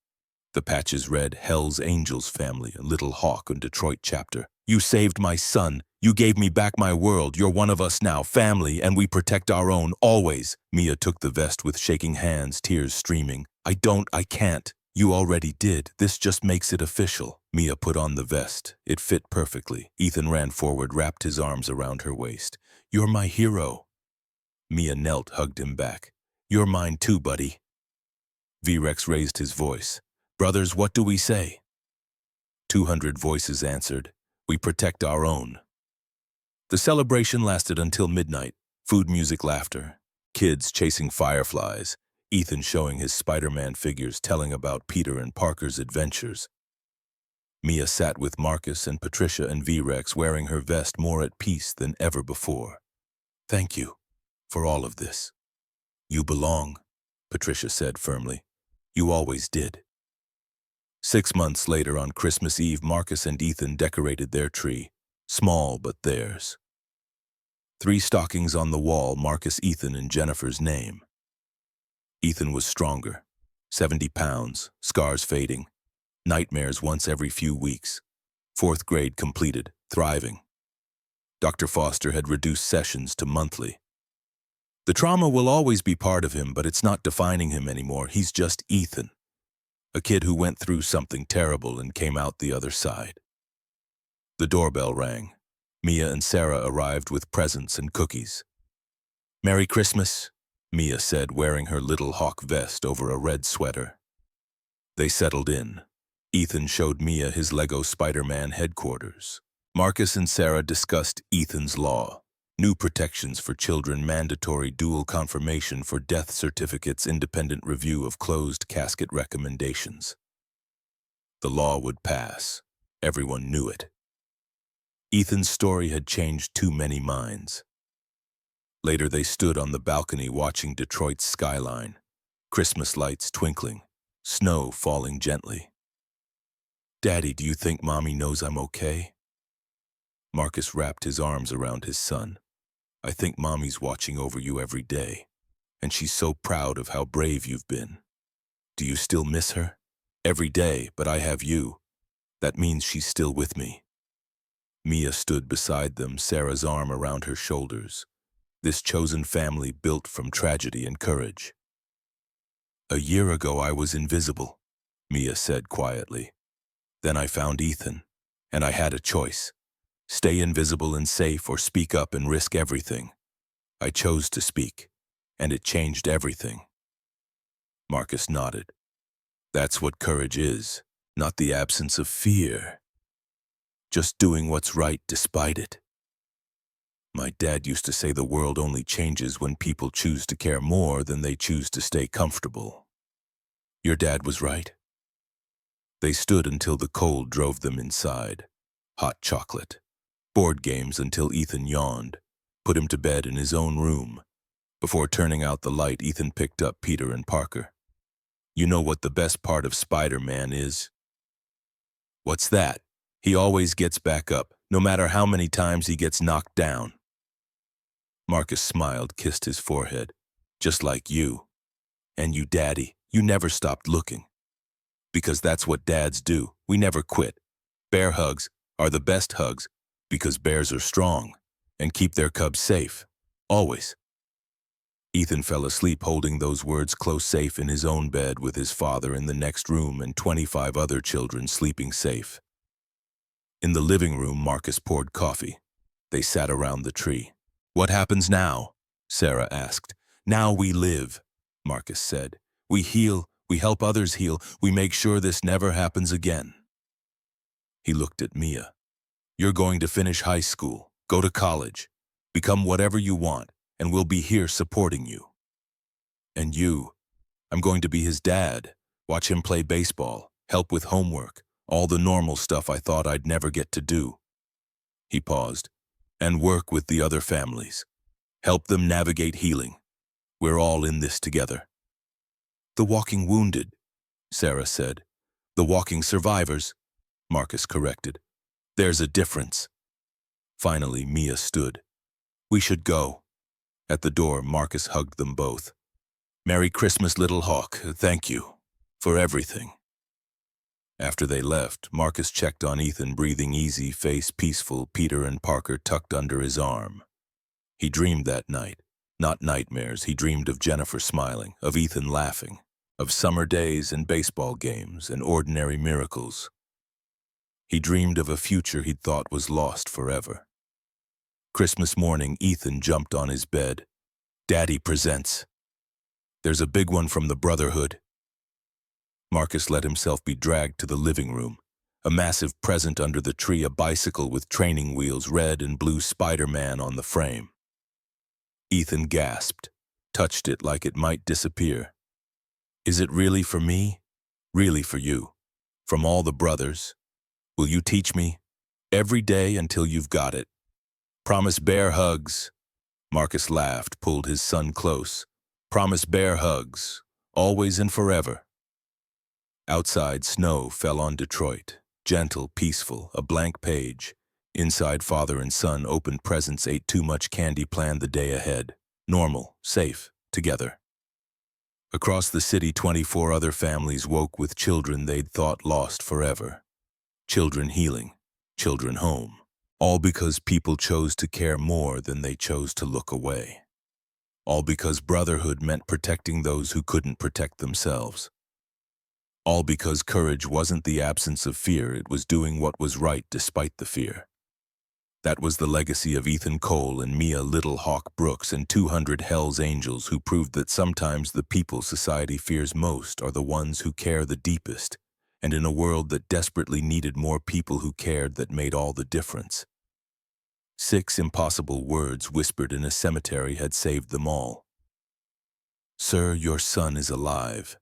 Speaker 1: The patches read, Hells Angels Family, a Little Hawk and Detroit chapter. You saved my son. You gave me back my world. You're one of us now, family, and we protect our own, always. Mia took the vest with shaking hands, tears streaming. I can't. You already did. This just makes it official. Mia put on the vest. It fit perfectly. Ethan ran forward, wrapped his arms around her waist. You're my hero. Mia knelt, hugged him back. You're mine too, buddy. V-Rex raised his voice. Brothers, what do we say? 200 voices answered. We protect our own. The celebration lasted until midnight. Food, music, laughter. Kids chasing fireflies. Ethan showing his Spider-Man figures, telling about Peter and Parker's adventures. Mia sat with Marcus and Patricia and V-Rex, wearing her vest more at peace than ever before. Thank you for all of this. You belong, Patricia said firmly. You always did. 6 months later, on Christmas Eve, Marcus and Ethan decorated their tree, small but theirs. 3 stockings on the wall, Marcus, Ethan, and Jennifer's name. Ethan was stronger, 70 pounds, scars fading, nightmares once every few weeks. 4th grade completed, thriving. Dr. Foster had reduced sessions to monthly. The trauma will always be part of him, but it's not defining him anymore. He's just Ethan, a kid who went through something terrible and came out the other side. The doorbell rang. Mia and Sarah arrived with presents and cookies. Merry Christmas, Mia said, wearing her Little Hawk vest over a red sweater. They settled in. Ethan showed Mia his Lego Spider-Man headquarters. Marcus and Sarah discussed Ethan's law. New protections for children, mandatory dual confirmation for death certificates, independent review of closed casket recommendations. The law would pass. Everyone knew it. Ethan's story had changed too many minds. Later, they stood on the balcony watching Detroit's skyline. Christmas lights twinkling, snow falling gently. "Daddy, do you think Mommy knows I'm okay?" Marcus wrapped his arms around his son. "I think Mommy's watching over you every day, and she's so proud of how brave you've been. Do you still miss her?" "Every day, but I have you. That means she's still with me." Mia stood beside them, Sarah's arm around her shoulders. This chosen family built from tragedy and courage. "A year ago I was invisible," Mia said quietly. "Then I found Ethan, and I had a choice. Stay invisible and safe or speak up and risk everything. I chose to speak, and it changed everything." Marcus nodded. "That's what courage is, not the absence of fear. Just doing what's right despite it. My dad used to say the world only changes when people choose to care more than they choose to stay comfortable. Your dad was right." They stood until the cold drove them inside. Hot chocolate. Board games until Ethan yawned, put him to bed in his own room. Before turning out the light, Ethan picked up Peter and Parker. "You know what the best part of Spider-Man is?" "What's that?" "He always gets back up, no matter how many times he gets knocked down." Marcus smiled, kissed his forehead. "Just like you. And you, Daddy, you never stopped looking. Because that's what dads do. We never quit. Bear hugs are the best hugs because bears are strong and keep their cubs safe. Always." Ethan fell asleep holding those words close, safe in his own bed with his father in the next room and 25 other children sleeping safe. In the living room, Marcus poured coffee. They sat around the tree. "What happens now?" Sarah asked. "Now we live," Marcus said. "We heal, we help others heal, we make sure this never happens again." He looked at Mia. "You're going to finish high school, go to college, become whatever you want, and we'll be here supporting you. And you, I'm going to be his dad, watch him play baseball, help with homework, all the normal stuff I thought I'd never get to do." He paused. "And work with the other families. Help them navigate healing. We're all in this together." "The walking wounded," Sarah said. "The walking survivors," Marcus corrected. "There's a difference." Finally, Mia stood. "We should go." At the door, Marcus hugged them both. "Merry Christmas, little hawk. Thank you for everything." After they left, Marcus checked on Ethan, breathing easy, face peaceful, Peter and Parker tucked under his arm. He dreamed that night. Not nightmares, he dreamed of Jennifer smiling, of Ethan laughing, of summer days and baseball games and ordinary miracles. He dreamed of a future he'd thought was lost forever. Christmas morning, Ethan jumped on his bed. "Daddy presents. There's a big one from the Brotherhood." Marcus let himself be dragged to the living room. A massive present under the tree, a bicycle with training wheels, red and blue Spider-Man on the frame. Ethan gasped, touched it like it might disappear. "Is it really for me?" "Really for you. From all the brothers. Will you teach me? Every day until you've got it. Promise bear hugs." Marcus laughed, pulled his son close. "Promise bear hugs, always and forever." Outside, snow fell on Detroit. Gentle, peaceful, a blank page. Inside, father and son opened presents, ate too much candy, planned the day ahead. Normal, safe, together. Across the city, 24 other families woke with children they'd thought lost forever. Children healing, children home. All because people chose to care more than they chose to look away. All because brotherhood meant protecting those who couldn't protect themselves. All because courage wasn't the absence of fear, it was doing what was right despite the fear. That was the legacy of Ethan Cole and Mia Little Hawk Brooks and 200 Hells Angels who proved that sometimes the people society fears most are the ones who care the deepest, and in a world that desperately needed more people who cared, that made all the difference. 6 impossible words whispered in a cemetery had saved them all. "Sir, your son is alive.